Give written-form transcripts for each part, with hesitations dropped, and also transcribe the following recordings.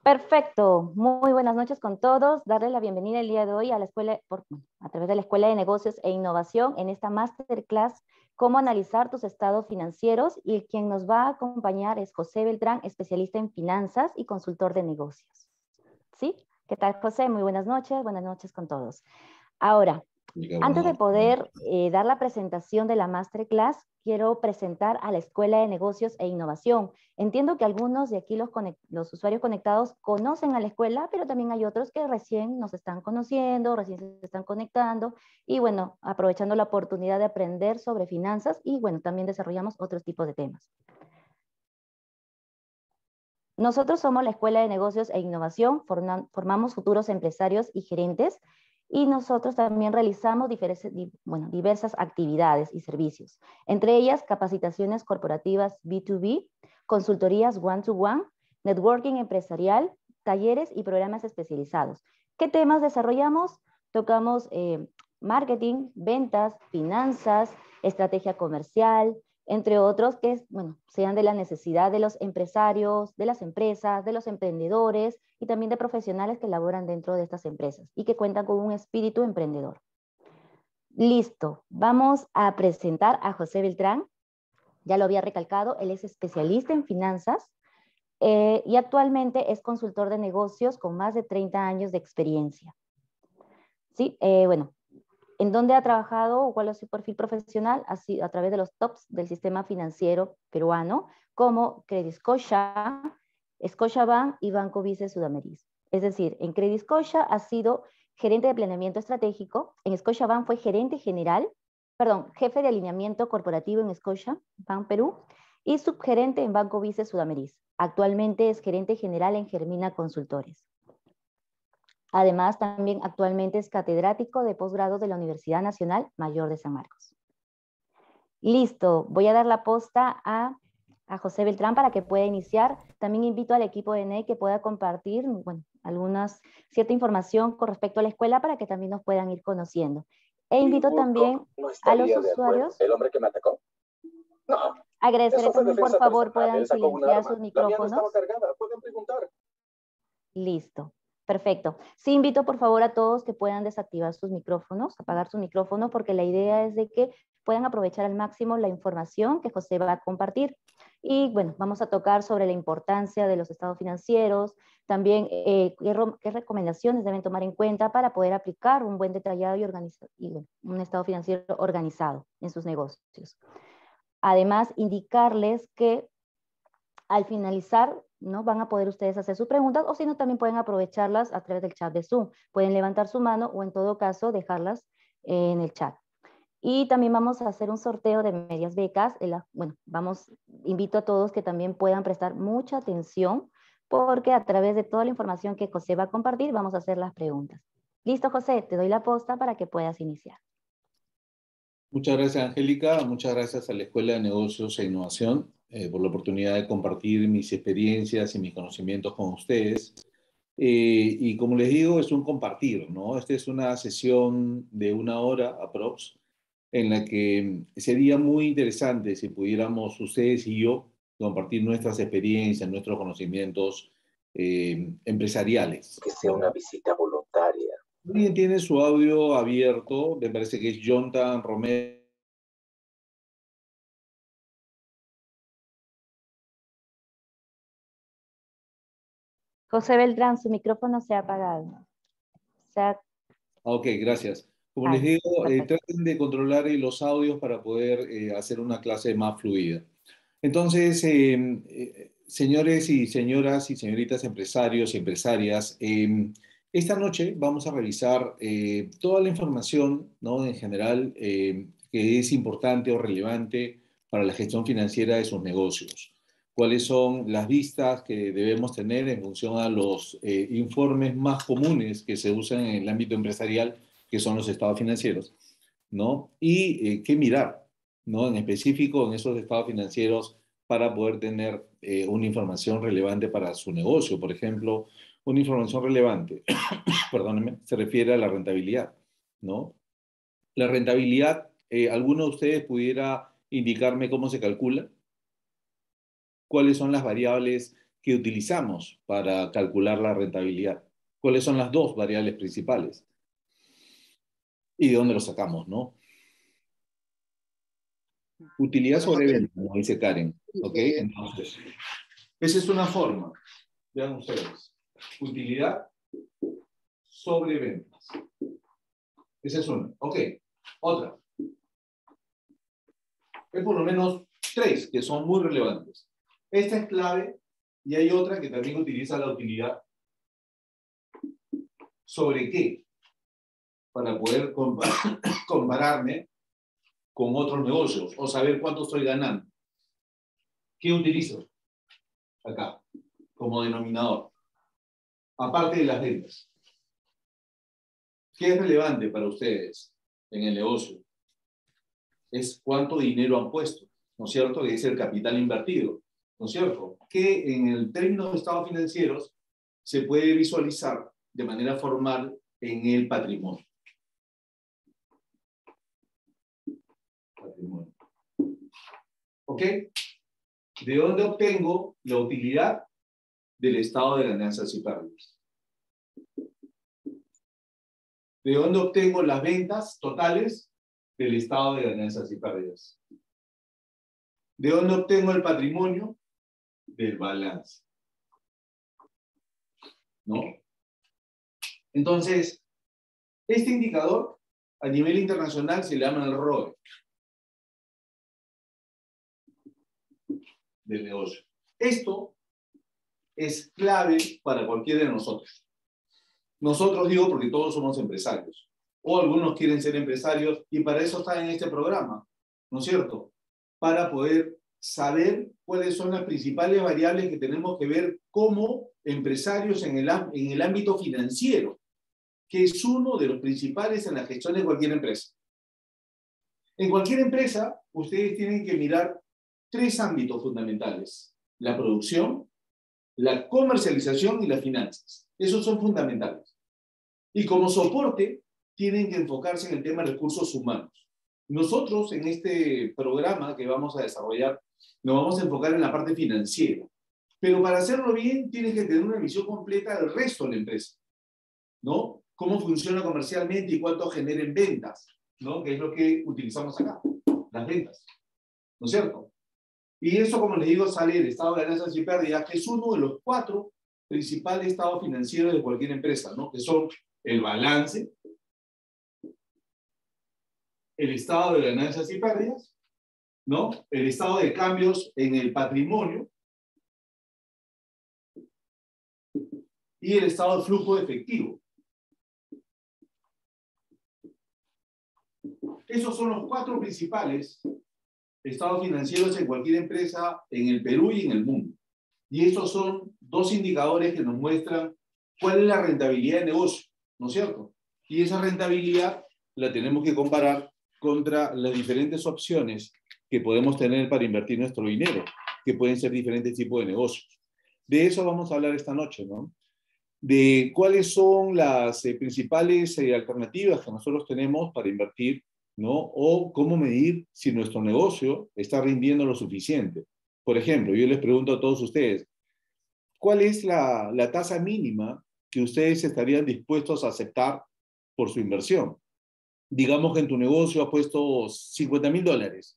Perfecto, muy buenas noches con todos. Darle la bienvenida el día de hoy a la escuela, a través de la Escuela de Negocios e Innovación en esta masterclass, cómo analizar tus estados financieros, y quien nos va a acompañar es José Beltrán, especialista en finanzas y consultor de negocios. ¿Sí? ¿Qué tal, José? Muy buenas noches con todos. Ahora, antes de poder dar la presentación de la masterclass, quiero presentar a la Escuela de Negocios e Innovación. Entiendo que algunos de aquí los usuarios conectados conocen a la escuela, pero también hay otros que recién nos están conociendo, recién se están conectando y bueno, aprovechando la oportunidad de aprender sobre finanzas y bueno, también desarrollamos otros tipos de temas. Nosotros somos la Escuela de Negocios e Innovación, formamos futuros empresarios y gerentes, y nosotros también realizamos diversas actividades y servicios, entre ellas capacitaciones corporativas B2B, consultorías one-to-one, networking empresarial, talleres y programas especializados. ¿Qué temas desarrollamos? Tocamos marketing, ventas, finanzas, estrategia comercial, entre otros que sean de la necesidad de los empresarios, de las empresas, de los emprendedores y también de profesionales que laboran dentro de estas empresas y que cuentan con un espíritu emprendedor. Listo, vamos a presentar a José Beltrán. Ya lo había recalcado, él es especialista en finanzas y actualmente es consultor de negocios con más de 30 años de experiencia. Sí, ¿en dónde ha trabajado o cuál es su perfil profesional? Ha sido a través de los tops del sistema financiero peruano, como Crediscotia, Scotiabank y Banco Vice Sudamericano. Es decir, en Crediscotia ha sido gerente de planeamiento estratégico, en Scotiabank fue jefe de alineamiento corporativo en Scotiabank Perú y subgerente en Banco Vice Sudamericano. Actualmente es gerente general en Germina Consultores. Además, también actualmente es catedrático de posgrado de la Universidad Nacional Mayor de San Marcos. Listo, voy a dar la posta a José Beltrán para que pueda iniciar. También invito al equipo de NEI que pueda compartir cierta información con respecto a la escuela para que también nos puedan ir conociendo. E invito también a los usuarios. El hombre que me atacó. No. Agradeceré también, por favor, puedan silenciar sus micrófonos. La mía no estaba cargada, pueden preguntar. Listo. Perfecto. Sí, invito por favor a todos que puedan desactivar sus micrófonos, apagar sus micrófonos, porque la idea es de que puedan aprovechar al máximo la información que José va a compartir. Y bueno, vamos a tocar sobre la importancia de los estados financieros, también qué recomendaciones deben tomar en cuenta para poder aplicar un buen detallado un estado financiero organizado en sus negocios. Además, indicarles que al finalizar, ¿no? Van a poder ustedes hacer sus preguntas, o si no, también pueden aprovecharlas a través del chat de Zoom. Pueden levantar su mano o en todo caso dejarlas en el chat. Y también vamos a hacer un sorteo de medias becas. Invito a todos que también puedan prestar mucha atención, porque a través de toda la información que José va a compartir, vamos a hacer las preguntas. Listo, José, te doy la posta para que puedas iniciar. Muchas gracias, Angélica. Muchas gracias a la Escuela de Negocios e Innovación por la oportunidad de compartir mis experiencias y mis conocimientos con ustedes. Y como les digo, es un compartir, ¿no? Esta es una sesión de 1 hora aprox, en la que sería muy interesante si pudiéramos ustedes y yo compartir nuestras experiencias, nuestros conocimientos empresariales. Que sea una visita voluntaria. Alguien tiene su audio abierto, me parece que es Jonathan Romero. José Beltrán, su micrófono se ha apagado. Ok, gracias. Como les digo, traten de controlar los audios para poder hacer una clase más fluida. Entonces, señores y señoras y señoritas empresarios y empresarias, esta noche vamos a revisar toda la información, ¿no? En general, que es importante o relevante para la gestión financiera de sus negocios. Cuáles son las vistas que debemos tener en función a los informes más comunes que se usan en el ámbito empresarial, que son los estados financieros, ¿no? Y qué mirar, ¿no? En específico en esos estados financieros para poder tener una información relevante para su negocio. Por ejemplo, una información relevante, perdónenme, se refiere a la rentabilidad, ¿no? La rentabilidad, ¿alguno de ustedes pudiera indicarme cómo se calcula? cuáles son las variables que utilizamos para calcular la rentabilidad. ¿Cuáles son las dos variables principales? ¿Y de dónde lo sacamos, no? Utilidad sobre venta, como dice Karen. ¿Ok? Entonces, esa es una forma. Vean ustedes. Utilidad sobre ventas. Esa es una. Ok. Otra. Hay por lo menos tres que son muy relevantes. Esta es clave y hay otra que también utiliza la utilidad. ¿Sobre qué? Para poder compararme con otros negocios o saber cuánto estoy ganando. ¿Qué utilizo acá como denominador? Aparte de las ventas. ¿Qué es relevante para ustedes en el negocio? Es cuánto dinero han puesto, ¿no es cierto? Que es el capital invertido, ¿no es cierto? Que en el término de estados financieros se puede visualizar de manera formal en el patrimonio. ¿Ok? ¿De dónde obtengo la utilidad? Del estado de ganancias y pérdidas. ¿De dónde obtengo las ventas totales? Del estado de ganancias y pérdidas. ¿De dónde obtengo el patrimonio? Del balance. ¿No? Entonces, este indicador a nivel internacional se le llama el ROE del negocio. Esto es clave para cualquiera de nosotros. Nosotros digo porque todos somos empresarios. O algunos quieren ser empresarios y para eso están en este programa, ¿no es cierto? Para poder saber cuáles son las principales variables que tenemos que ver como empresarios en el ámbito financiero, que es uno de los principales en la gestión de cualquier empresa. En cualquier empresa, ustedes tienen que mirar tres ámbitos fundamentales: la producción, la comercialización y las finanzas. Esos son fundamentales. Y como soporte, tienen que enfocarse en el tema de recursos humanos. Nosotros, en este programa que vamos a desarrollar, nos vamos a enfocar en la parte financiera. Pero para hacerlo bien, tienes que tener una visión completa del resto de la empresa, ¿no? Cómo funciona comercialmente y cuánto genera en ventas, ¿no? Que es lo que utilizamos acá, las ventas, ¿no es cierto? Y eso, como les digo, sale del estado de ganancias y pérdidas, que es uno de los cuatro principales estados financieros de cualquier empresa, ¿no? Que son el balance, el estado de ganancias y pérdidas, ¿no? El estado de cambios en el patrimonio y el estado de flujo de efectivo. Esos son los cuatro principales estados financieros en cualquier empresa en el Perú y en el mundo. Y estos son dos indicadores que nos muestran cuál es la rentabilidad de negocio, ¿no es cierto? Y esa rentabilidad la tenemos que comparar contra las diferentes opciones que podemos tener para invertir nuestro dinero, que pueden ser diferentes tipos de negocios. De eso vamos a hablar esta noche, ¿no? De cuáles son las principales alternativas que nosotros tenemos para invertir, ¿no? O cómo medir si nuestro negocio está rindiendo lo suficiente. Por ejemplo, yo les pregunto a todos ustedes, ¿cuál es la tasa mínima que ustedes estarían dispuestos a aceptar por su inversión? Digamos que en tu negocio has puesto $50,000,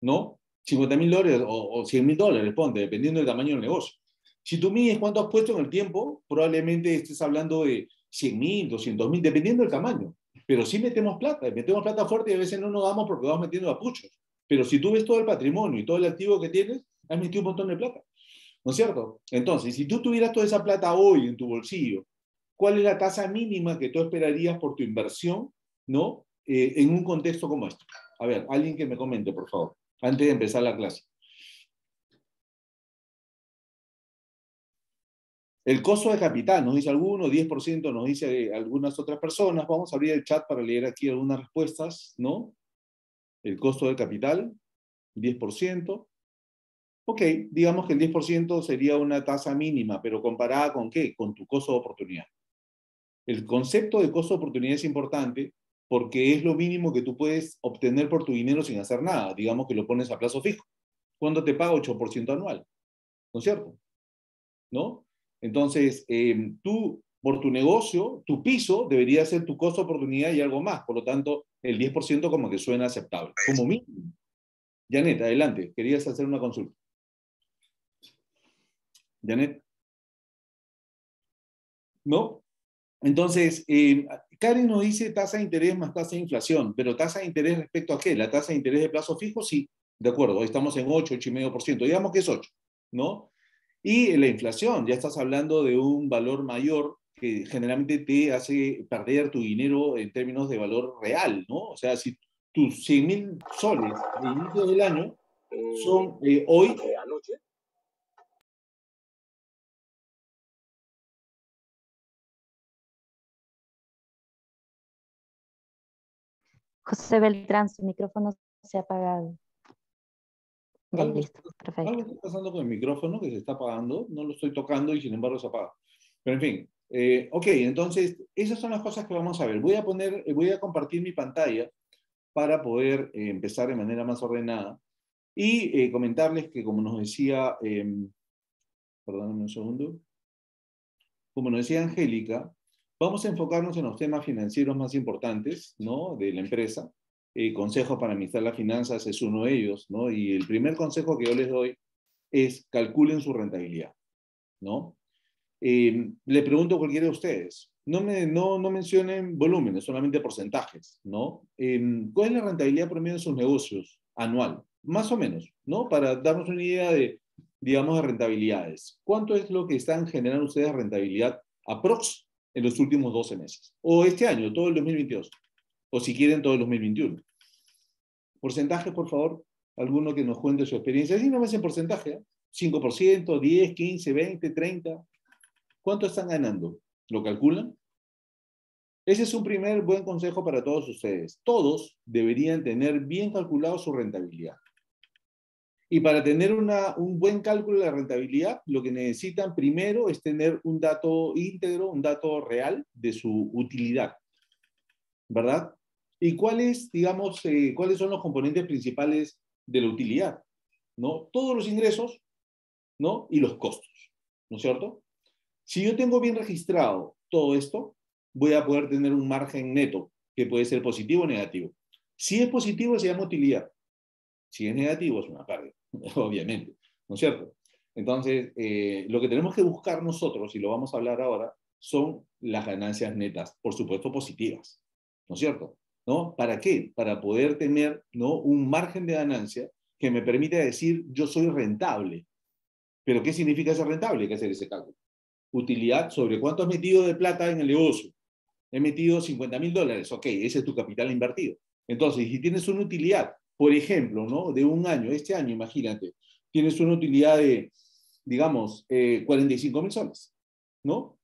¿no? $50,000 o $100,000, ponte, dependiendo del tamaño del negocio. Si tú mides cuánto has puesto en el tiempo, probablemente estés hablando de 100,000, 200,000, dependiendo del tamaño. Pero sí metemos plata fuerte y a veces no nos damos porque vamos metiendo apuchos. Pero si tú ves todo el patrimonio y todo el activo que tienes, has metido un montón de plata, ¿no es cierto? Entonces, si tú tuvieras toda esa plata hoy en tu bolsillo, ¿cuál es la tasa mínima que tú esperarías por tu inversión, ¿no? En un contexto como este? A ver, alguien que me comente, por favor, antes de empezar la clase. El costo de capital, nos dice alguno, 10% nos dice algunas otras personas. Vamos a abrir el chat para leer aquí algunas respuestas, ¿no? El costo de capital, 10%. Ok, digamos que el 10% sería una tasa mínima, pero ¿comparada con qué? Con tu costo de oportunidad. El concepto de costo de oportunidad es importante porque es lo mínimo que tú puedes obtener por tu dinero sin hacer nada. Digamos que lo pones a plazo fijo. ¿Cuándo te paga? 8% anual. ¿no es cierto? ¿No? Entonces, tú, por tu negocio, tu piso debería ser tu costo de oportunidad y algo más. Por lo tanto, el 10% como que suena aceptable, como mínimo. Janet, adelante. Querías hacer una consulta. Janet. ¿No? Entonces, Karen nos dice tasa de interés más tasa de inflación, pero tasa de interés respecto a qué? La tasa de interés de plazo fijo, sí, de acuerdo, hoy estamos en 8, 8,5%, digamos que es 8, ¿no? Y la inflación, ya estás hablando de un valor mayor que generalmente te hace perder tu dinero en términos de valor real, ¿no? O sea, si tus 100.000 soles de inicio del año son hoy... Anoche. José Beltrán, su micrófono se ha apagado. Ya, Algo, listo, algo perfecto. está pasando con el micrófono que se está apagando, no lo estoy tocando y sin embargo se apaga. Pero en fin, ok, entonces esas son las cosas que vamos a ver. Voy a compartir mi pantalla para poder empezar de manera más ordenada y comentarles que como nos decía, perdónenme un segundo, como nos decía Angélica, vamos a enfocarnos en los temas financieros más importantes, ¿no? De la empresa. Consejos para administrar las finanzas es uno de ellos, ¿no? Y el primer consejo que yo les doy es calculen su rentabilidad, ¿no? Le pregunto a cualquiera de ustedes, no mencionen volúmenes, solamente porcentajes, ¿no? ¿Cuál es la rentabilidad promedio de sus negocios anual? Más o menos, ¿no? Para darnos una idea de, digamos, de rentabilidades. ¿Cuánto es lo que están generando ustedes de rentabilidad aprox en los últimos 12 meses? O este año, todo el 2022. O si quieren, todo el 2021. Porcentaje, por favor. Alguno que nos cuente su experiencia. Sí, no me en porcentaje, ¿eh? 5%, 10, 15, 20, 30. ¿Cuánto están ganando? ¿Lo calculan? Ese es un primer buen consejo para todos ustedes. Todos deberían tener bien calculado su rentabilidad. Y para tener un buen cálculo de la rentabilidad, lo que necesitan primero es tener un dato íntegro, un dato real de su utilidad, ¿verdad? ¿Y cuáles, digamos, cuáles son los componentes principales de la utilidad? ¿No? Todos los ingresos, ¿no? Y los costos, ¿no es cierto? Si yo tengo bien registrado todo esto, voy a poder tener un margen neto que puede ser positivo o negativo. Si es positivo, se llama utilidad. Si es negativo, es una pérdida, obviamente, ¿no es cierto? Entonces, lo que tenemos que buscar nosotros, y lo vamos a hablar ahora, son las ganancias netas, por supuesto positivas, ¿no es cierto? ¿No? ¿Para qué? Para poder tener, ¿no?, un margen de ganancia que me permita decir yo soy rentable. ¿Pero qué significa ser rentable? Hay que hacer ese cálculo. Utilidad sobre cuánto has metido de plata en el negocio. He metido $50,000. Ok, ese es tu capital invertido. Entonces, si tienes una utilidad, por ejemplo, ¿no?, de un año, este año, imagínate, tienes una utilidad de, digamos, 45,000 soles, ¿no?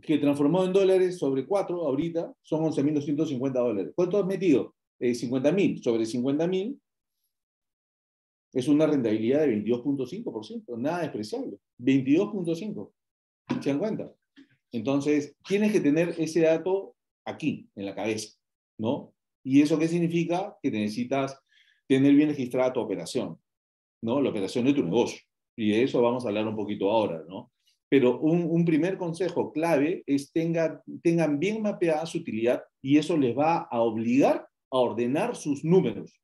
Que transformado en dólares sobre 4, ahorita, son $11,250. ¿Cuánto has metido? 50,000 sobre 50,000 es una rentabilidad de 22,5%, nada despreciable. 22,5%. ¿Se dan cuenta? Entonces, tienes que tener ese dato aquí, en la cabeza, ¿no? ¿Y eso qué significa? Que necesitas tener bien registrada tu operación, ¿no? La operación de tu negocio. Y de eso vamos a hablar un poquito ahora, ¿no? Pero un primer consejo clave es tengan bien mapeada su utilidad y eso les va a obligar a ordenar sus números,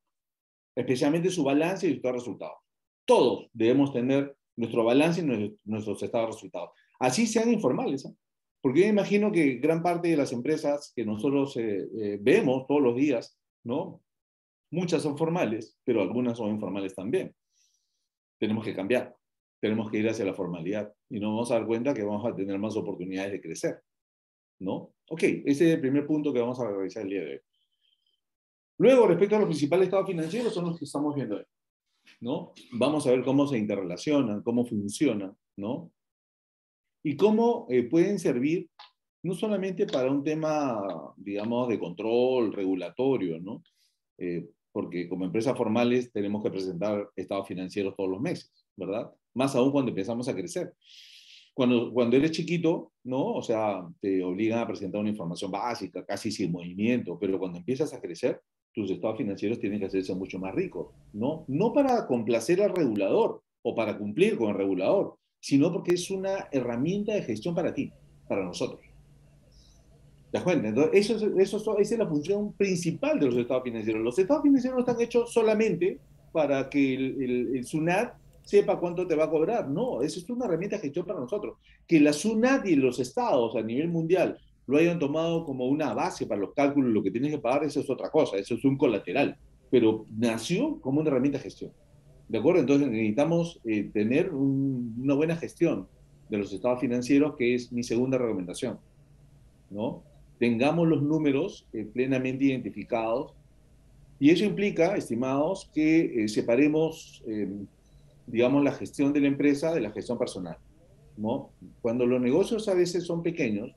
especialmente su balance y sus resultados. Todos debemos tener nuestro balance y nuestros estados de resultados. Así sean informales, ¿eh? Porque yo imagino que gran parte de las empresas que nosotros vemos todos los días, ¿no? Muchas son formales, pero algunas son informales también. Tenemos que cambiar, tenemos que ir hacia la formalidad y nos vamos a dar cuenta que vamos a tener más oportunidades de crecer, ¿no? Ok, ese es el primer punto que vamos a revisar el día de hoy. Luego, respecto a los principales estados financieros, son los que estamos viendo hoy, ¿no? Vamos a ver cómo se interrelacionan, cómo funcionan, ¿no? Y cómo pueden servir no solamente para un tema, digamos, de control regulatorio, ¿no? Porque como empresas formales tenemos que presentar estados financieros todos los meses, ¿verdad? Más aún cuando empezamos a crecer. Cuando eres chiquito, ¿no? O sea, te obligan a presentar una información básica, casi sin movimiento, pero cuando empiezas a crecer, tus estados financieros tienen que hacerse mucho más ricos, ¿no? No para complacer al regulador, o para cumplir con el regulador, sino porque es una herramienta de gestión para ti, para nosotros. ¿Te das cuenta? Entonces, esa es la función principal de los estados financieros. Los estados financieros no están hechos solamente para que el SUNAT sepa cuánto te va a cobrar. No, eso es una herramienta de gestión para nosotros. Que la SUNAT y los estados a nivel mundial lo hayan tomado como una base para los cálculos, lo que tienes que pagar, eso es otra cosa, eso es un colateral. Pero nació como una herramienta de gestión. ¿De acuerdo? Entonces necesitamos tener una buena gestión de los estados financieros, que es mi segunda recomendación, ¿no? Tengamos los números plenamente identificados, y eso implica, estimados, que separemos, digamos, la gestión de la empresa de la gestión personal, ¿no? Cuando los negocios a veces son pequeños,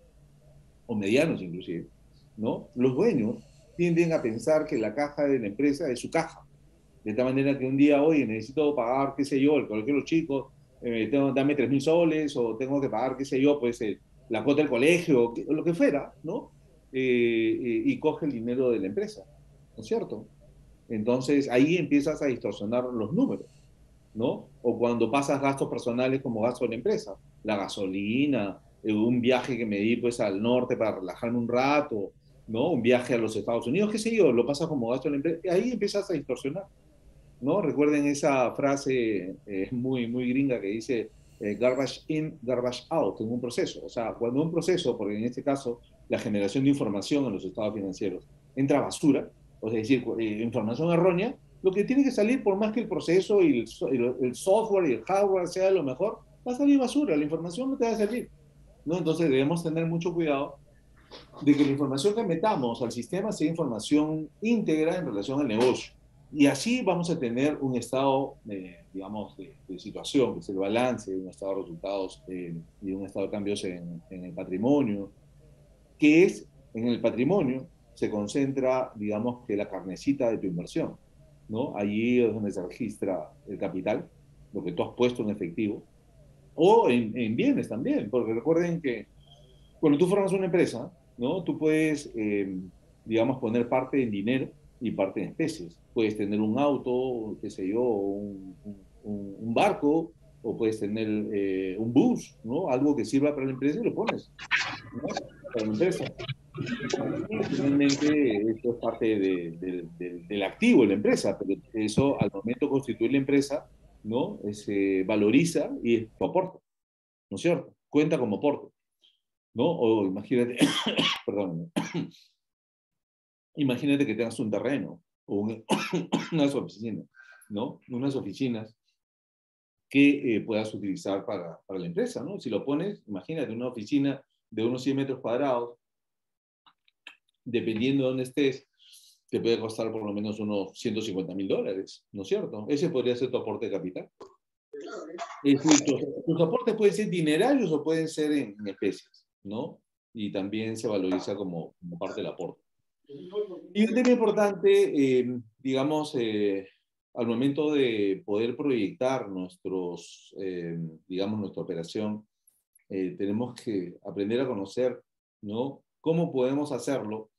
o medianos inclusive, ¿no? Los dueños tienden a pensar que la caja de la empresa es su caja, de tal manera que un día, oye, necesito pagar, qué sé yo, el colegio de los chicos, dame 3.000 soles, o tengo que pagar, qué sé yo, pues la cuota del colegio, o lo que fuera, ¿no? Y coge el dinero de la empresa, ¿no es cierto? Entonces ahí empiezas a distorsionar los números, ¿no? O cuando pasas gastos personales como gasto de la empresa, la gasolina, un viaje que me di pues al norte para relajarme un rato, ¿no? Un viaje a los Estados Unidos, qué sé yo, lo pasas como gasto de la empresa, y ahí empiezas a distorsionar, ¿no? Recuerden esa frase muy gringa que dice garbage in, garbage out en un proceso. O sea, cuando un proceso, porque en este caso la generación de información en los estados financieros entra basura, o sea, es decir, información errónea, lo que tiene que salir, por más que el proceso y el software y el hardware sea lo mejor, va a salir basura, la información no te va a salir, ¿no? Entonces debemos tener mucho cuidado de que la información que metamos al sistema sea información íntegra en relación al negocio. Y así vamos a tener un estado, digamos, de situación, que es el balance, un estado de resultados y un estado de cambios en el patrimonio, que es, en el patrimonio, se concentra, digamos, que la carnecita de tu inversión, ¿no? Allí es donde se registra el capital, lo que tú has puesto en efectivo, o en bienes también, porque recuerden que cuando tú formas una empresa, ¿no? Tú puedes, digamos, poner parte en dinero y parte en especies. Puedes tener un auto, qué sé yo, un barco, o puedes tener un bus, ¿no? Algo que sirva para la empresa y lo pones, ¿no? Para la empresa. Y finalmente, esto es parte del activo de la empresa, pero eso al momento de constituir la empresa, ¿no? Se valoriza y es tu aporte, ¿no es cierto? Cuenta como aporte, ¿no? O imagínate, perdón, imagínate que tengas un terreno o unas oficinas, ¿no? Unas oficinas que puedas utilizar para la empresa, ¿no? Si lo pones, imagínate una oficina de unos 100 metros cuadrados, dependiendo de dónde estés, te puede costar por lo menos unos $150.000, ¿no es cierto? Ese podría ser tu aporte de capital. Es decir, tus aportes pueden ser dinerarios o pueden ser en especies, ¿no? Y también se valoriza como parte del aporte. Y un tema importante, digamos, al momento de poder proyectar digamos, nuestra operación, tenemos que aprender a conocer, ¿no? ¿Cómo podemos hacerlo?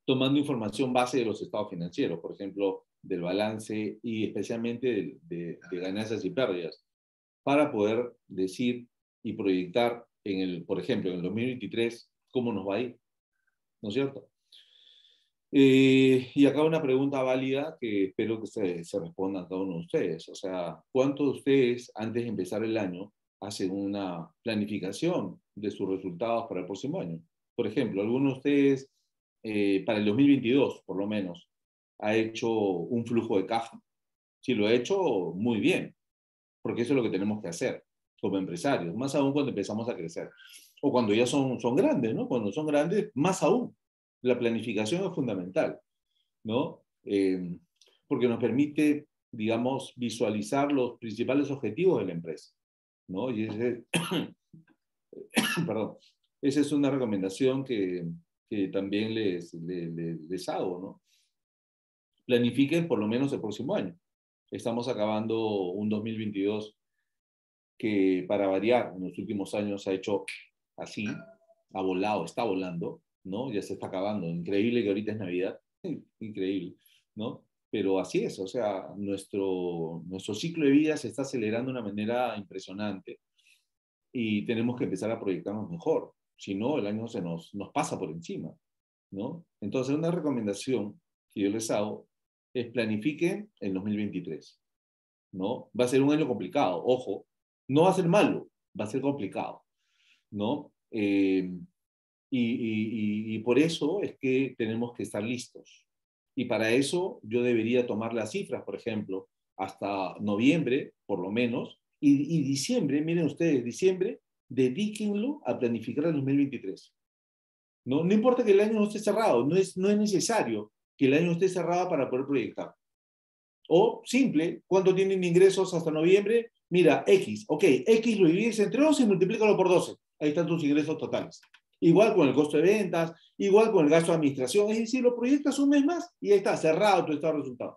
Tomando información base de los estados financieros, por ejemplo, del balance y especialmente de ganancias y pérdidas, para poder decir y proyectar por ejemplo, en el 2023, cómo nos va a ir, ¿no es cierto? Y acá una pregunta válida que espero que se responda a cada uno de ustedes. O sea, ¿cuántos de ustedes, antes de empezar el año, hacen una planificación de sus resultados para el próximo año? Por ejemplo, algunos de ustedes, para el 2022, por lo menos, ha hecho un flujo de caja. Si lo ha hecho, muy bien, porque eso es lo que tenemos que hacer como empresarios, más aún cuando empezamos a crecer. O cuando ya son grandes, ¿no? Cuando son grandes, más aún. La planificación es fundamental, ¿no? Porque nos permite, digamos, visualizar los principales objetivos de la empresa, ¿no? Y perdón, esa es una recomendación que también les hago, ¿no? Planifiquen por lo menos el próximo año. Estamos acabando un 2022 que, para variar, en los últimos años ha hecho así, ha volado, está volando, ¿no? Ya se está acabando. Increíble que ahorita es Navidad, increíble, ¿no? pero así es, o sea, nuestro ciclo de vida se está acelerando de una manera impresionante y tenemos que empezar a proyectarnos mejor, si no, el año nos pasa por encima, ¿no? Entonces, una recomendación que yo les hago es planifiquen el 2023, ¿no? Va a ser un año complicado, ojo, no va a ser malo, va a ser complicado, ¿no? Y por eso es que tenemos que estar listos. Y para eso yo debería tomar las cifras, por ejemplo, hasta noviembre, por lo menos, y diciembre, miren ustedes, diciembre, dedíquenlo a planificar el 2023. No, no importa que el año no esté cerrado, no es necesario que el año esté cerrado para poder proyectar. O simple, ¿cuánto tienen ingresos hasta noviembre? Mira, X, ok, X lo divides entre 11 y multiplícalo por 12. Ahí están tus ingresos totales. Igual con el costo de ventas, igual con el gasto de administración, es decir, lo proyectas un mes más y ahí está, cerrado tu estado de resultados.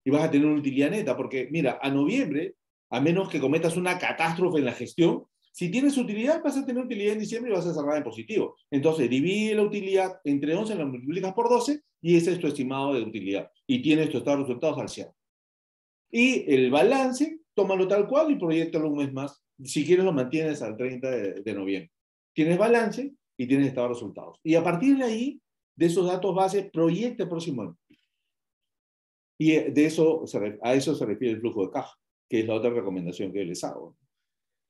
Y vas a tener una utilidad neta, porque mira, a noviembre, a menos que cometas una catástrofe en la gestión, si tienes utilidad, vas a tener utilidad en diciembre y vas a cerrar en positivo. Entonces, divide la utilidad entre 11, la multiplicas por 12 y ese es tu estimado de utilidad. Y tienes tu estado de resultados al 100. Y el balance, tómalo tal cual y proyectalo un mes más. Si quieres, lo mantienes al 30 de noviembre. Tienes balance y tienes estado de resultados. Y a partir de ahí, de esos datos base, proyecta el próximo año. Y a eso se refiere el flujo de caja, que es la otra recomendación que les hago.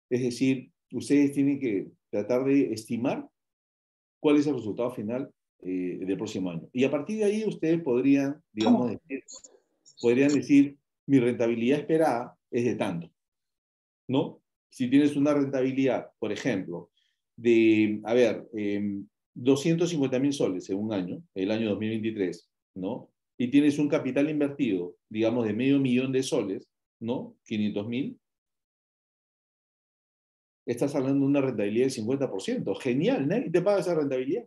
Es decir, ustedes tienen que tratar de estimar cuál es el resultado final del próximo año. Y a partir de ahí ustedes podrían, digamos, decir, mi rentabilidad esperada es de tanto, ¿no? Si tienes una rentabilidad, por ejemplo, de, 250.000 soles en un año, el año 2023, ¿no? Y tienes un capital invertido, digamos, de $500.000, ¿no? 500.000, estás hablando de una rentabilidad del 50%. Genial, nadie te paga esa rentabilidad.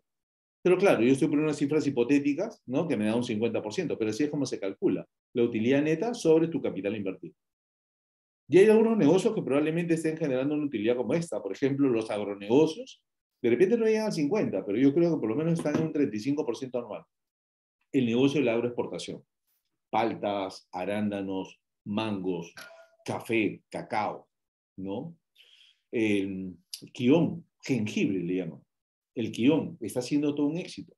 Pero claro, yo estoy poniendo unas cifras hipotéticas, ¿no? Que me da un 50%, pero así es como se calcula la utilidad neta sobre tu capital invertido. Y hay algunos negocios que probablemente estén generando una utilidad como esta. Por ejemplo, los agronegocios, de repente no llegan al 50, pero yo creo que por lo menos están en un 35% anual. El negocio de la agroexportación. Paltas, arándanos, mangos, café, cacao, ¿no? El quión, jengibre le llaman. El quión está siendo todo un éxito.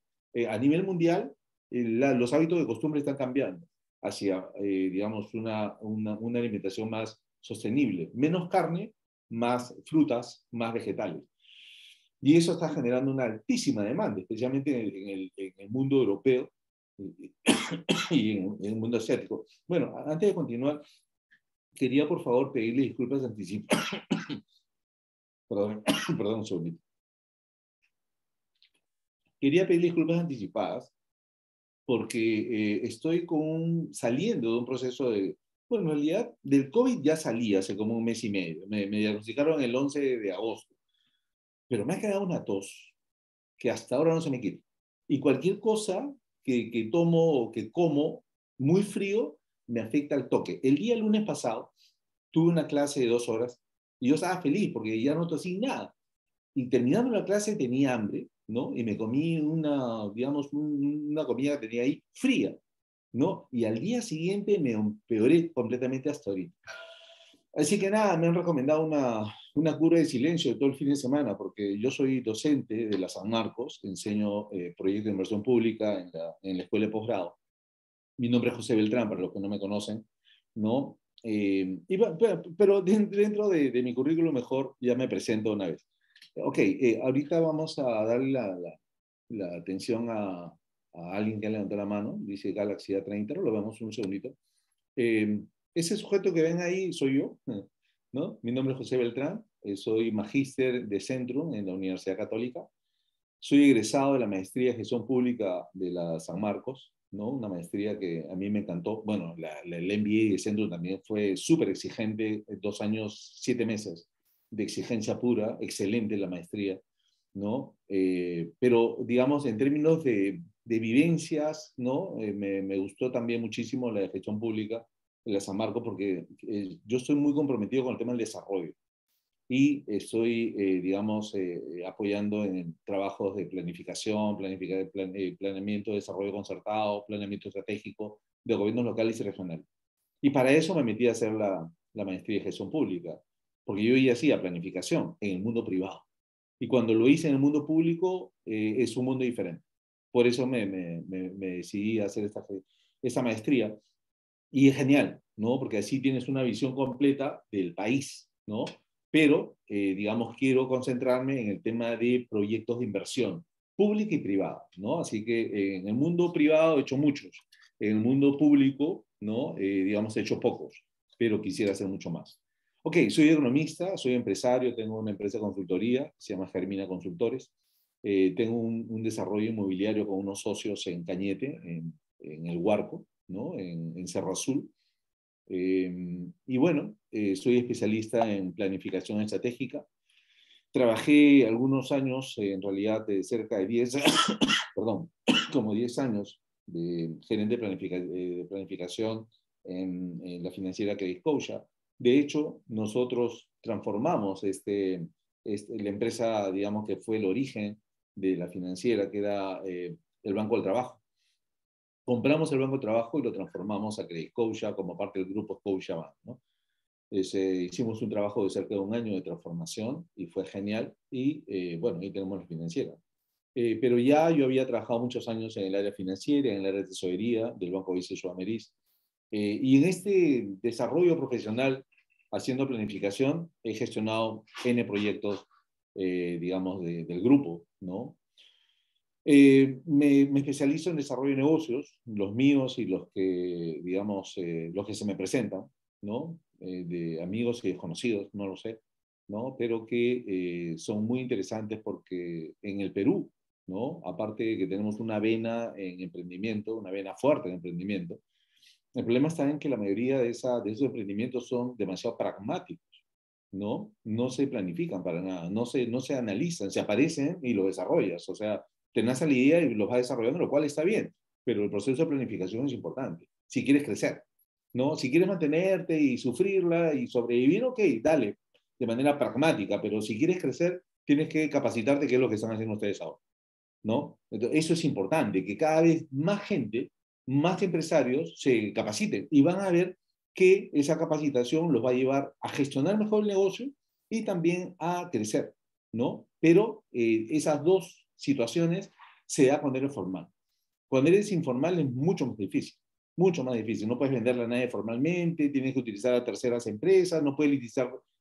A nivel mundial, los hábitos de costumbre están cambiando hacia, digamos, una alimentación más sostenible. Menos carne, más frutas, más vegetales. Y eso está generando una altísima demanda, especialmente en el mundo europeo y en el mundo asiático. Bueno, antes de continuar, quería por favor pedirle disculpas anticipadas. Perdón, perdón un segundito. Quería pedir disculpas anticipadas porque estoy saliendo de un proceso de, bueno, en realidad del COVID ya salí hace como un mes y medio. Me diagnosticaron el 11 de agosto, pero me ha quedado una tos que hasta ahora no se me quita. Y cualquier cosa que tomo o que como muy frío me afecta al toque. El día lunes pasado tuve una clase de 2 horas y yo estaba feliz porque ya no tosí nada. Y terminando la clase tenía hambre, ¿no? Y me comí digamos, una comida que tenía ahí fría, ¿no? Y al día siguiente me empeoré completamente hasta ahorita. Así que nada, me han recomendado una cura de silencio todo el fin de semana, porque yo soy docente de la San Marcos, enseño proyecto de inversión pública en la escuela de posgrado. Mi nombre es José Beltrán, para los que no me conocen, ¿no? Pero dentro de mi currículum mejor ya me presento una vez. Ok, ahorita vamos a darle la atención a alguien que levantó la mano, dice Galaxy A30, lo vemos un segundito. Ese sujeto que ven ahí soy yo, ¿no? Mi nombre es José Beltrán, soy magíster de Centrum en la Universidad Católica, soy egresado de la maestría de gestión pública de la San Marcos, ¿no? Una maestría que a mí me encantó. Bueno, el MBA de Centrum también fue súper exigente, 2 años, 7 meses de exigencia pura, excelente la maestría, ¿no? Pero, digamos, en términos de vivencias, ¿no? Me gustó también muchísimo la de gestión pública en la San Marcos porque yo estoy muy comprometido con el tema del desarrollo y estoy, digamos, apoyando en trabajos de planificación, planeamiento de desarrollo concertado, planeamiento estratégico, de gobiernos locales y regionales. Y para eso me metí a hacer la maestría de gestión pública, porque yo ya hacía planificación en el mundo privado. Y cuando lo hice en el mundo público, es un mundo diferente. Por eso me decidí a hacer esta maestría. Y es genial, ¿no? Porque así tienes una visión completa del país, ¿no? Pero, digamos, quiero concentrarme en el tema de proyectos de inversión pública y privada, ¿no? Así que en el mundo privado he hecho muchos. En el mundo público, ¿no? Digamos, he hecho pocos, pero quisiera hacer mucho más. Ok, soy economista, soy empresario, tengo una empresa de consultoría, se llama Germina Consultores. Tengo un desarrollo inmobiliario con unos socios en Cañete, en el Huarco, ¿no? En Cerro Azul. Y bueno, soy especialista en planificación estratégica. Trabajé algunos años, en realidad de cerca de 10, perdón, como 10 años de gerente de planificación en la financiera Credit Scotia. De hecho, nosotros transformamos la empresa, digamos, que fue el origen de la financiera, que era el Banco del Trabajo. Compramos el Banco de Trabajo y lo transformamos a Credit Scotia como parte del grupo Scotiabank, ¿no? Hicimos un trabajo de cerca de un año de transformación y fue genial. Y bueno, ahí tenemos la financiera. Pero ya yo había trabajado muchos años en el área financiera, en el área de tesorería del Banco Vice Sudamericana. Y en este desarrollo profesional, haciendo planificación, he gestionado N proyectos, digamos, del grupo, ¿no? Me especializo en desarrollo de negocios, los míos y los que, digamos, los que se me presentan, ¿no? De amigos y desconocidos, no lo sé, ¿no? Pero que son muy interesantes porque en el Perú, ¿no? Aparte de que tenemos una vena en emprendimiento, una vena fuerte en emprendimiento, el problema está en que la mayoría de esos emprendimientos son demasiado pragmáticos, ¿no? No se planifican para nada, no se analizan, se aparecen y lo desarrollas, o sea, te nace la idea y lo vas desarrollando, lo cual está bien, pero el proceso de planificación es importante, si quieres crecer, ¿no? Si quieres mantenerte y sufrirla y sobrevivir, ok, dale, de manera pragmática, pero si quieres crecer, tienes que capacitarte, que es lo que están haciendo ustedes ahora, ¿no? Entonces, eso es importante, que cada vez más gente, más empresarios se capaciten y van a ver que esa capacitación los va a llevar a gestionar mejor el negocio y también a crecer, ¿no? Pero esas dos situaciones se da cuando eres formal. Cuando eres informal es mucho más difícil, mucho más difícil. No puedes venderle a nadie formalmente, tienes que utilizar a terceras empresas, no puedes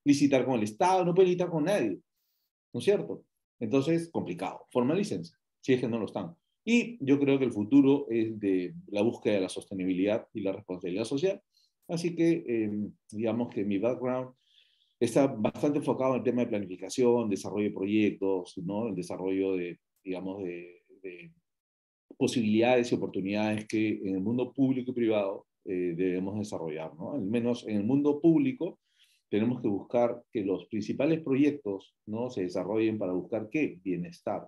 licitar con el Estado, no puedes licitar con nadie, ¿no es cierto? Entonces, complicado. Formalícense, si es que no lo están. Y yo creo que el futuro es de la búsqueda de la sostenibilidad y la responsabilidad social. Así que, digamos que mi background está bastante enfocado en el tema de planificación, desarrollo de proyectos, ¿no? El desarrollo de, digamos, de posibilidades y oportunidades que en el mundo público y privado debemos desarrollar, ¿no? Al menos en el mundo público tenemos que buscar que los principales proyectos, ¿no? Se desarrollen para buscar ¿qué? Bienestar,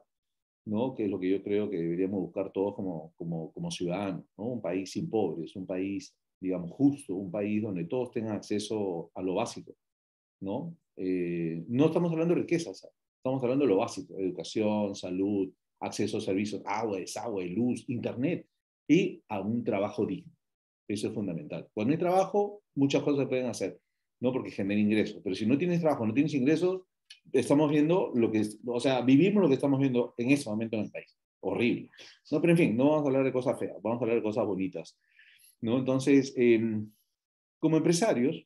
¿no? Que es lo que yo creo que deberíamos buscar todos como ciudadanos, ¿no? Un país sin pobres, un país, digamos, justo, un país donde todos tengan acceso a lo básico, ¿no? No estamos hablando de riquezas, estamos hablando de lo básico, educación, salud, acceso a servicios, agua, desagüe, luz, internet y a un trabajo digno. Eso es fundamental. Cuando hay trabajo, muchas cosas se pueden hacer, ¿no? Porque genera ingresos. Pero si no tienes trabajo, no tienes ingresos, estamos viendo lo que es, o sea, vivimos lo que estamos viendo en ese momento en el país. Horrible. No, pero en fin, no vamos a hablar de cosas feas, vamos a hablar de cosas bonitas, ¿no? Entonces, como empresarios,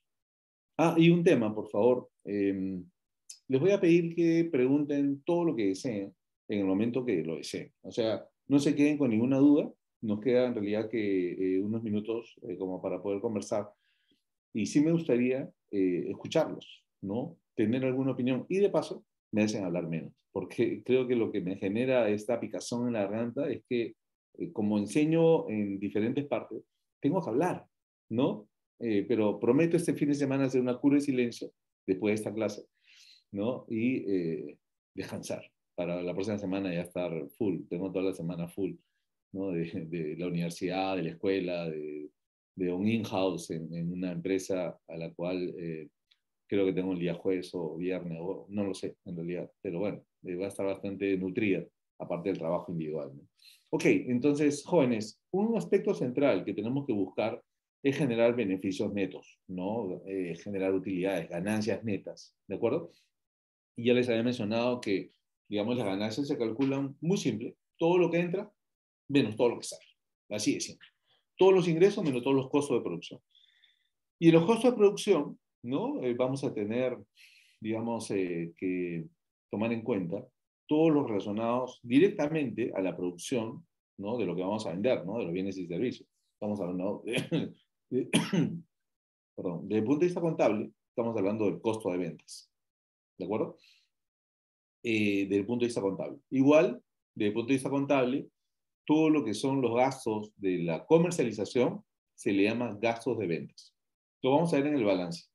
y un tema, por favor. Les voy a pedir que pregunten todo lo que deseen en el momento que lo deseen. O sea, no se queden con ninguna duda. Nos queda en realidad que unos minutos como para poder conversar. Y sí me gustaría escucharlos, ¿no? Tener alguna opinión. Y de paso, me hacen hablar menos. Porque creo que lo que me genera esta picazón en la garganta es que, como enseño en diferentes partes, tengo que hablar, ¿no? Pero prometo este fin de semana hacer una cura de silencio después de esta clase, ¿no? Y descansar para la próxima semana ya estar full. Tengo toda la semana full, ¿no? De la universidad, de la escuela, de un in-house en una empresa a la cual creo que tengo el día jueves o viernes, o no lo sé en realidad, pero bueno, va a estar bastante nutrida, aparte del trabajo individual, ¿no? Ok, entonces, jóvenes, un aspecto central que tenemos que buscar es generar beneficios netos, ¿no? Generar utilidades, ganancias netas, ¿de acuerdo? Y ya les había mencionado que, digamos, las ganancias se calculan muy simple. Todo lo que entra menos todo lo que sale. Así de simple. Todos los ingresos menos todos los costos de producción. Y en los costos de producción, ¿no? Vamos a tener, digamos, que tomar en cuenta todos los relacionados directamente a la producción, ¿no? De lo que vamos a vender, ¿no? De los bienes y servicios. Estamos hablando de, perdón, desde el punto de vista contable, estamos hablando del costo de ventas. ¿De acuerdo? Desde el punto de vista contable. Igual, desde el punto de vista contable, todo lo que son los gastos de la comercialización se le llama gastos de ventas. Lo vamos a ver en el balance.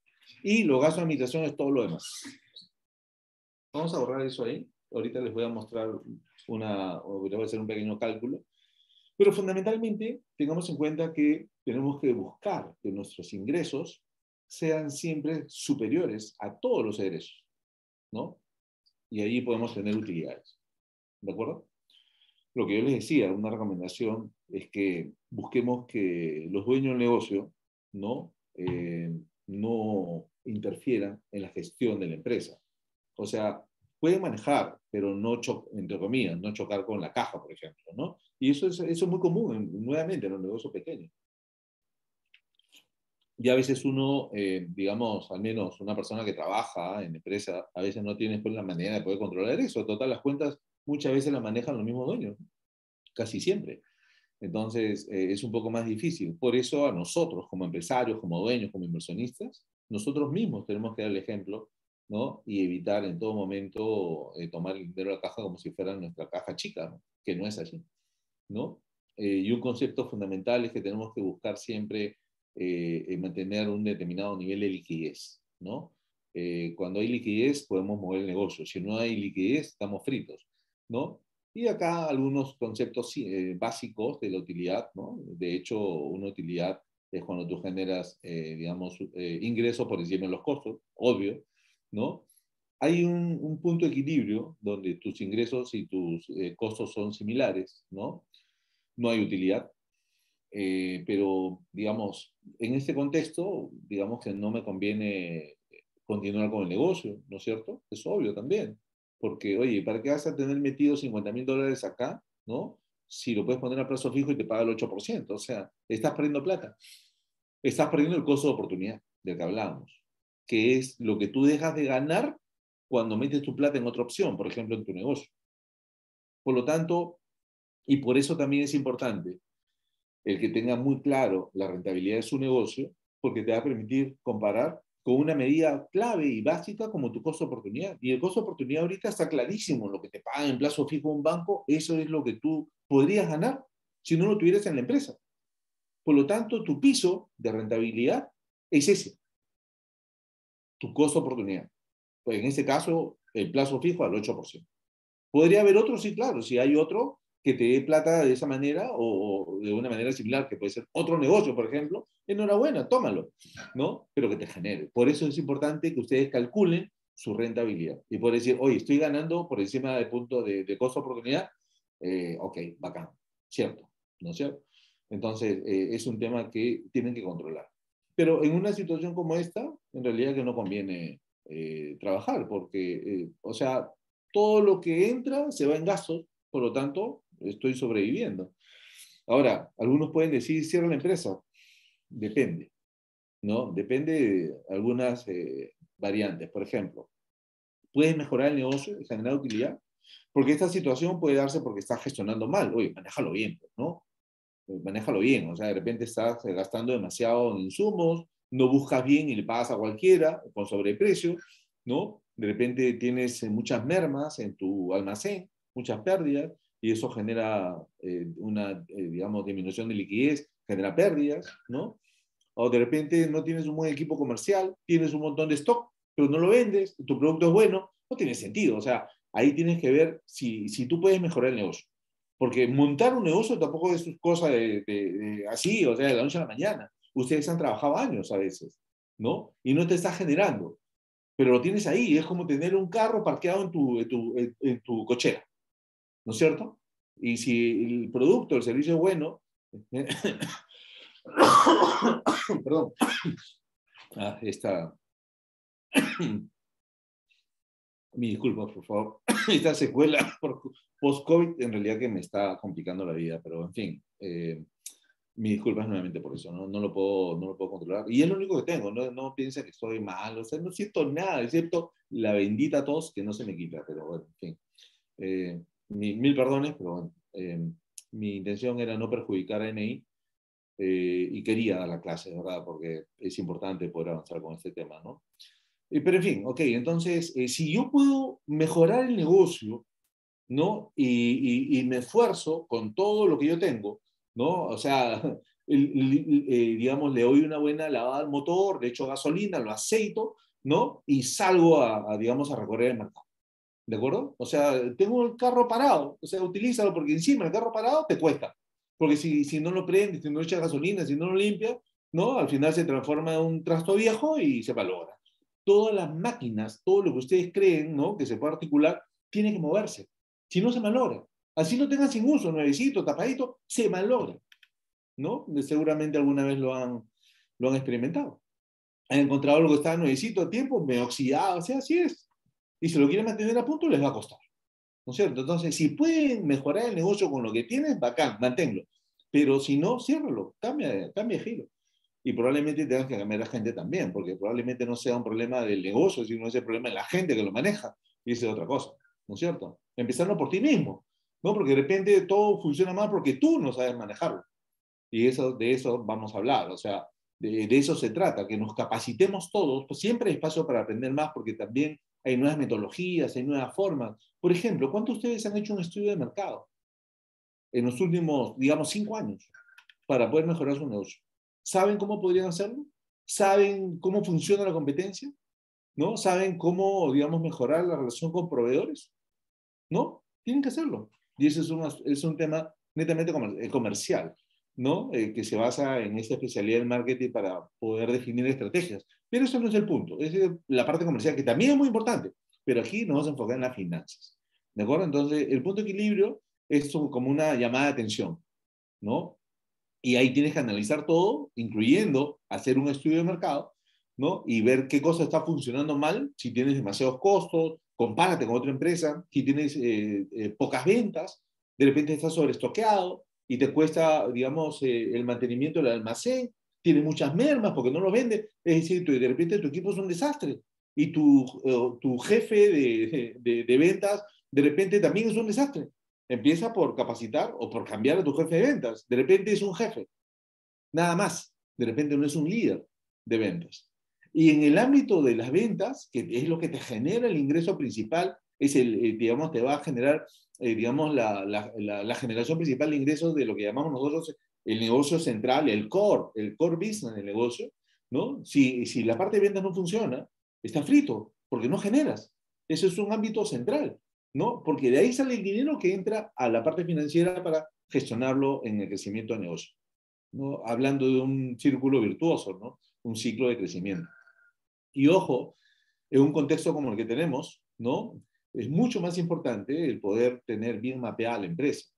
Y los gastos de administración es todo lo demás. Vamos a borrar eso ahí. Ahorita les voy a mostrar les voy a hacer un pequeño cálculo. Pero fundamentalmente, tengamos en cuenta que tenemos que buscar que nuestros ingresos sean siempre superiores a todos los egresos, ¿no? Y ahí podemos tener utilidades. ¿De acuerdo? Lo que yo les decía, una recomendación es que busquemos que los dueños del negocio no interfieran en la gestión de la empresa. O sea, pueden manejar, pero no entre comillas, no chocar con la caja, por ejemplo, ¿no? Y eso es muy común, nuevamente, en los negocios pequeños. Y a veces uno, digamos, al menos una persona que trabaja en empresa, a veces no tiene pues, la manera de poder controlar eso. Total, las cuentas muchas veces las manejan los mismos dueños, casi siempre. Entonces, es un poco más difícil. Por eso a nosotros, como empresarios, como dueños, como inversionistas, nosotros mismos tenemos que dar el ejemplo, ¿no? Y evitar en todo momento tomar el dinero de la caja como si fuera nuestra caja chica, ¿no? Que no es así, ¿no? Y un concepto fundamental es que tenemos que buscar siempre mantener un determinado nivel de liquidez, ¿no? Cuando hay liquidez podemos mover el negocio. Si no hay liquidez, estamos fritos, ¿no? Y acá algunos conceptos básicos de la utilidad, ¿no? De hecho, una utilidad es cuando tú generas, digamos, ingresos por encima de los costos, obvio, ¿no? Hay un punto de equilibrio donde tus ingresos y tus costos son similares, ¿no? No hay utilidad, pero, digamos, en este contexto, digamos que no me conviene continuar con el negocio, ¿no es cierto? Es obvio también, porque, oye, ¿para qué vas a tener metido $50,000 acá, ¿no? Si lo puedes poner a plazo fijo y te paga el 8%, o sea, estás perdiendo plata, estás perdiendo el costo de oportunidad del que hablábamos, que es lo que tú dejas de ganar cuando metes tu plata en otra opción, por ejemplo, en tu negocio. Por lo tanto, y por eso también es importante el que tenga muy claro la rentabilidad de su negocio, porque te va a permitir comparar con una medida clave y básica como tu costo de oportunidad. Y el costo de oportunidad ahorita está clarísimo, lo que te pagan en plazo fijo un banco, eso es lo que tú podrías ganar si no lo tuvieras en la empresa. Por lo tanto, tu piso de rentabilidad es ese, tu costo de oportunidad. Pues en este caso, el plazo fijo al 8%. ¿Podría haber otro? Sí, claro. Si hay otro que te dé plata de esa manera o de una manera similar, que puede ser otro negocio, por ejemplo, enhorabuena, tómalo, ¿no? Pero que te genere. Por eso es importante que ustedes calculen su rentabilidad. Y por decir, oye, estoy ganando por encima del punto de costo-oportunidad, ok, bacán, cierto, ¿no es cierto? Entonces, es un tema que tienen que controlar. Pero en una situación como esta, en realidad que no conviene trabajar, porque, o sea, todo lo que entra se va en gastos, por lo tanto, estoy sobreviviendo. Ahora, algunos pueden decir, cierra la empresa. Depende, ¿no? Depende de algunas variantes. Por ejemplo, puedes mejorar el negocio y generar utilidad, porque esta situación puede darse porque estás gestionando mal. Oye, manéjalo bien, ¿no? Manéjalo bien, o sea, de repente estás gastando demasiado en insumos, no buscas bien y le pagas a cualquiera con sobreprecio, ¿no? De repente tienes muchas mermas en tu almacén, muchas pérdidas, y eso genera una, digamos, disminución de liquidez, genera pérdidas, ¿no? O de repente no tienes un buen equipo comercial, tienes un montón de stock, pero no lo vendes, tu producto es bueno, no tiene sentido. O sea, ahí tienes que ver si tú puedes mejorar el negocio. Porque montar un negocio tampoco es cosa de así, o sea, de la noche a la mañana. Ustedes han trabajado años a veces, ¿no? Y no te está generando, pero lo tienes ahí. Es como tener un carro parqueado en tu cochera, ¿no es cierto? Y si el producto, el servicio es bueno, perdón, esta, mi disculpa, por favor, esta secuela por post-COVID en realidad que me está complicando la vida, pero en fin, mis disculpas nuevamente por eso, ¿no? No lo puedo controlar. Y es lo único que tengo, no piensa que estoy mal, o sea, no siento nada, excepto la bendita tos que no se me quita, pero bueno, en fin. Mil perdones, pero bueno, mi intención era no perjudicar a NI y quería dar la clase, ¿verdad? Porque es importante poder avanzar con este tema, ¿no? Pero en fin, ok, entonces, si yo puedo mejorar el negocio, ¿no? Y me esfuerzo con todo lo que yo tengo, ¿no? O sea, digamos, le doy una buena lavada al motor, le echo gasolina, lo aceito, ¿no? Y salgo digamos, a recorrer el mercado. ¿De acuerdo? O sea, tengo el carro parado, o sea, utilízalo porque encima el carro parado te cuesta. Porque si no lo prendes, si no le echas gasolina, si no lo limpias, ¿no? Al final se transforma en un trasto viejo y se valora. Todas las máquinas, todo lo que ustedes creen, ¿no? Que se puede articular, tiene que moverse. Si no, se malogra. Así lo tengan sin uso, nuevecito, tapadito, se malogra, ¿no? Seguramente alguna vez lo han experimentado. Han encontrado algo que está nuevecito a tiempo, me oxidado, o sea, así es. Y si lo quieren mantener a punto, les va a costar. ¿No es cierto? Entonces, si pueden mejorar el negocio con lo que tienen, bacán, manténlo. Pero si no, ciérralo, cambia de giro. Y probablemente tengas que cambiar a la gente también, porque probablemente no sea un problema del negocio, sino es el problema de la gente que lo maneja. Y esa es otra cosa, ¿no es cierto? Empezando por ti mismo, ¿no? Porque de repente todo funciona mal porque tú no sabes manejarlo. Y de eso vamos a hablar, o sea, de eso se trata, que nos capacitemos todos, pues siempre hay espacio para aprender más porque también hay nuevas metodologías, hay nuevas formas. Por ejemplo, ¿cuántos de ustedes han hecho un estudio de mercado en los últimos, digamos, 5 años para poder mejorar su negocio? ¿Saben cómo podrían hacerlo? ¿Saben cómo funciona la competencia? ¿No? ¿Saben cómo, digamos, mejorar la relación con proveedores? ¿No? Tienen que hacerlo. Y ese es un tema netamente comercial, ¿no? Que se basa en esta especialidad del marketing para poder definir estrategias. Pero eso no es el punto. Es la parte comercial, que también es muy importante. Pero aquí nos vamos a enfocar en las finanzas. ¿De acuerdo? Entonces, el punto de equilibrio es como una llamada de atención, ¿no? Y ahí tienes que analizar todo, incluyendo hacer un estudio de mercado, ¿no? Y ver qué cosa está funcionando mal, si tienes demasiados costos, compárate con otra empresa, si tienes pocas ventas, de repente estás sobreestoqueado y te cuesta, digamos, el mantenimiento del almacén, tienes muchas mermas porque no lo vendes, es decir, de repente tu equipo es un desastre y tu jefe de ventas de repente también es un desastre. Empieza por capacitar o por cambiar a tu jefe de ventas. De repente es un jefe, nada más. De repente no es un líder de ventas. Y en el ámbito de las ventas, que es lo que te genera el ingreso principal, digamos, te va a generar, digamos, la generación principal de ingresos de lo que llamamos nosotros el negocio central, el core business del negocio, ¿no? Si la parte de ventas no funciona, está frito, porque no generas. Eso es un ámbito central, ¿no? Porque de ahí sale el dinero que entra a la parte financiera para gestionarlo en el crecimiento del negocio, ¿no? Hablando de un círculo virtuoso, ¿no? Un ciclo de crecimiento. Y ojo, en un contexto como el que tenemos, ¿no? Es mucho más importante el poder tener bien mapeada la empresa,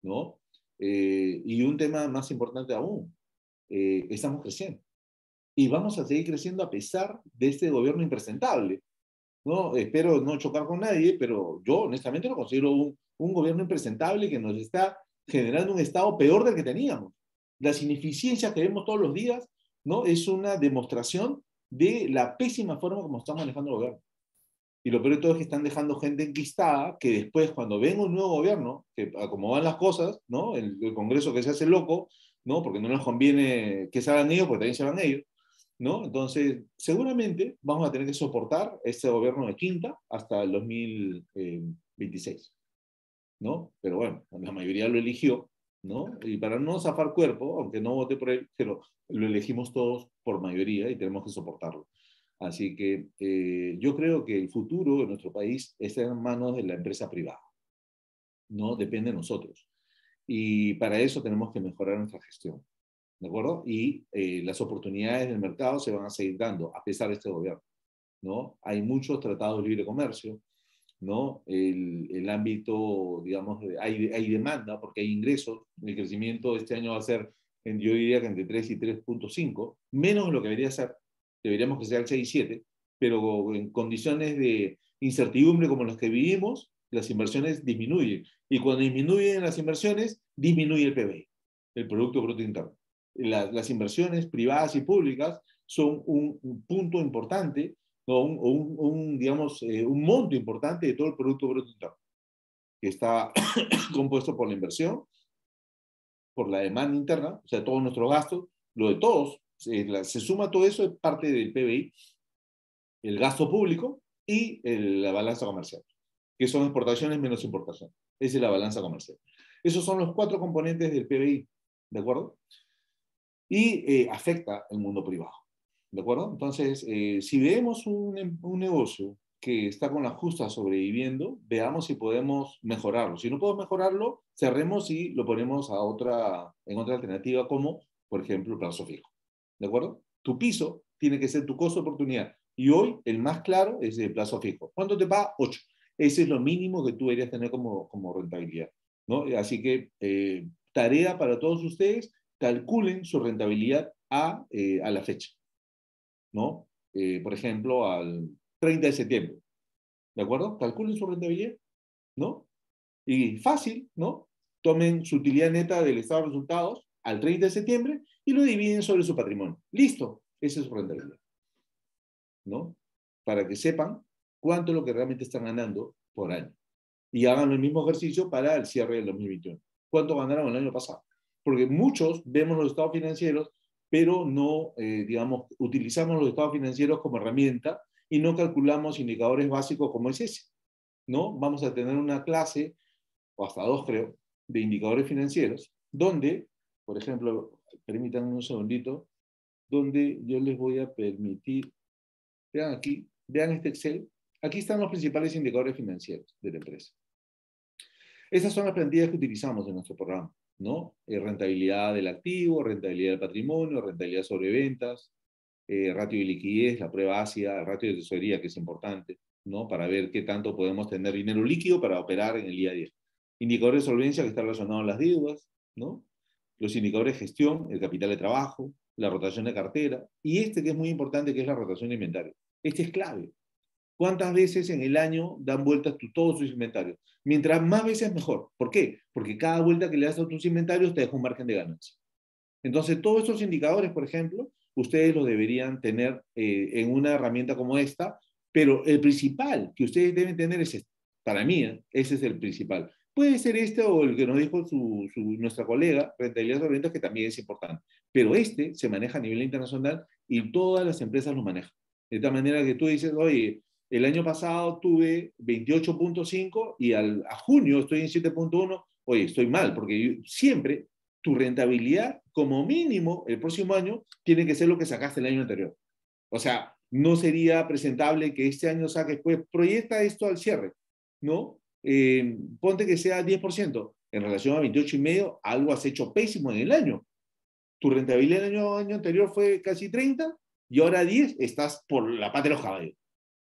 ¿no? Y un tema más importante aún, estamos creciendo. Y vamos a seguir creciendo a pesar de este gobierno impresentable, ¿no? Espero no chocar con nadie, pero yo honestamente lo considero un gobierno impresentable que nos está generando un estado peor del que teníamos. Las ineficiencias que vemos todos los días, ¿no? Es una demostración de la pésima forma como está manejando el gobierno. Y lo peor de todo es que están dejando gente enquistada que después, cuando venga un nuevo gobierno, que como van las cosas, ¿no? El Congreso que se hace loco, ¿no? Porque no les conviene que se hagan ellos, porque también se van ellos, ¿no? Entonces, seguramente vamos a tener que soportar este gobierno de quinta hasta el 2026, ¿no? Pero bueno, la mayoría lo eligió, ¿no? Y para no zafar cuerpo, aunque no voté por él, pero lo elegimos todos por mayoría y tenemos que soportarlo. Así que yo creo que el futuro de nuestro país está en manos de la empresa privada, no depende de nosotros. Y para eso tenemos que mejorar nuestra gestión, ¿de acuerdo? Y las oportunidades del mercado se van a seguir dando a pesar de este gobierno, ¿no? Hay muchos tratados de libre comercio, ¿no? El ámbito, digamos, hay demanda porque hay ingresos. El crecimiento de este año va a ser, yo diría que entre 3 y 3.5, menos de lo que debería ser. Deberíamos que sea el 6 y 7, pero en condiciones de incertidumbre como las que vivimos, las inversiones disminuyen. Y cuando disminuyen las inversiones, disminuye el PBI, el Producto Bruto Interno. Las inversiones privadas y públicas son un punto importante, ¿no? Digamos, un monto importante de todo el Producto Bruto Interno, que está compuesto por la inversión, por la demanda interna, o sea, todos nuestros gastos, lo de todos, se suma todo eso, es parte del PBI, el gasto público y la balanza comercial, que son exportaciones menos importaciones. Esa es la balanza comercial. Esos son los 4 componentes del PBI, ¿de acuerdo? Y afecta el mundo privado, ¿de acuerdo? Entonces, si vemos un negocio que está con la justa sobreviviendo, veamos si podemos mejorarlo. Si no podemos mejorarlo, cerremos y lo ponemos en otra alternativa como, por ejemplo, el plazo fijo, ¿de acuerdo? Tu piso tiene que ser tu costo de oportunidad. Y hoy el más claro es el plazo fijo. ¿Cuánto te paga? 8. Ese es lo mínimo que tú deberías tener como rentabilidad, ¿no? Así que tarea para todos ustedes, calculen su rentabilidad a la fecha, ¿no? Por ejemplo, al 30 de septiembre, ¿de acuerdo? Calculen su rentabilidad, ¿no? Y fácil, ¿no? Tomen su utilidad neta del estado de resultados al 30 de septiembre y lo dividen sobre su patrimonio. Listo, esa es su rentabilidad, ¿no? Para que sepan cuánto es lo que realmente están ganando por año. Y hagan el mismo ejercicio para el cierre del 2021. ¿Cuánto ganaron el año pasado? Porque muchos vemos los estados financieros, pero no, digamos, utilizamos los estados financieros como herramienta y no calculamos indicadores básicos como es ese, ¿no? Vamos a tener una clase, o hasta 2 creo, de indicadores financieros, donde, por ejemplo, permítanme un segundito, donde yo les voy a permitir, vean aquí, vean este Excel, aquí están los principales indicadores financieros de la empresa. Esas son las plantillas que utilizamos en nuestro programa, ¿no? Rentabilidad del activo, rentabilidad del patrimonio, rentabilidad sobre ventas, ratio de liquidez, la prueba ácida, el ratio de tesorería, que es importante, ¿no? Para ver qué tanto podemos tener dinero líquido para operar en el día a día. Indicadores de solvencia, que está relacionado a las deudas, ¿no? Los indicadores de gestión, el capital de trabajo, la rotación de cartera, y este que es muy importante, que es la rotación de inventario. Este es clave. ¿Cuántas veces en el año dan vueltas todos tus inventarios? Mientras más veces, mejor. ¿Por qué? Porque cada vuelta que le das a tus inventarios te deja un margen de ganancia. Entonces, todos estos indicadores, por ejemplo, ustedes los deberían tener en una herramienta como esta, pero el principal que ustedes deben tener es este. Para mí, ese es el principal. Puede ser este o el que nos dijo nuestra colega, rentabilidad sobre ventas, que también es importante. Pero este se maneja a nivel internacional y todas las empresas lo manejan. De tal manera que tú dices, oye, el año pasado tuve 28.5 y a junio estoy en 7.1. Oye, estoy mal, porque siempre tu rentabilidad, como mínimo, el próximo año, tiene que ser lo que sacaste el año anterior. O sea, no sería presentable que este año saques, pues proyecta esto al cierre, ¿no? Ponte que sea 10%. En relación a 28,5, algo has hecho pésimo en el año. Tu rentabilidad el año anterior fue casi 30 y ahora 10, estás por la pata de los caballos.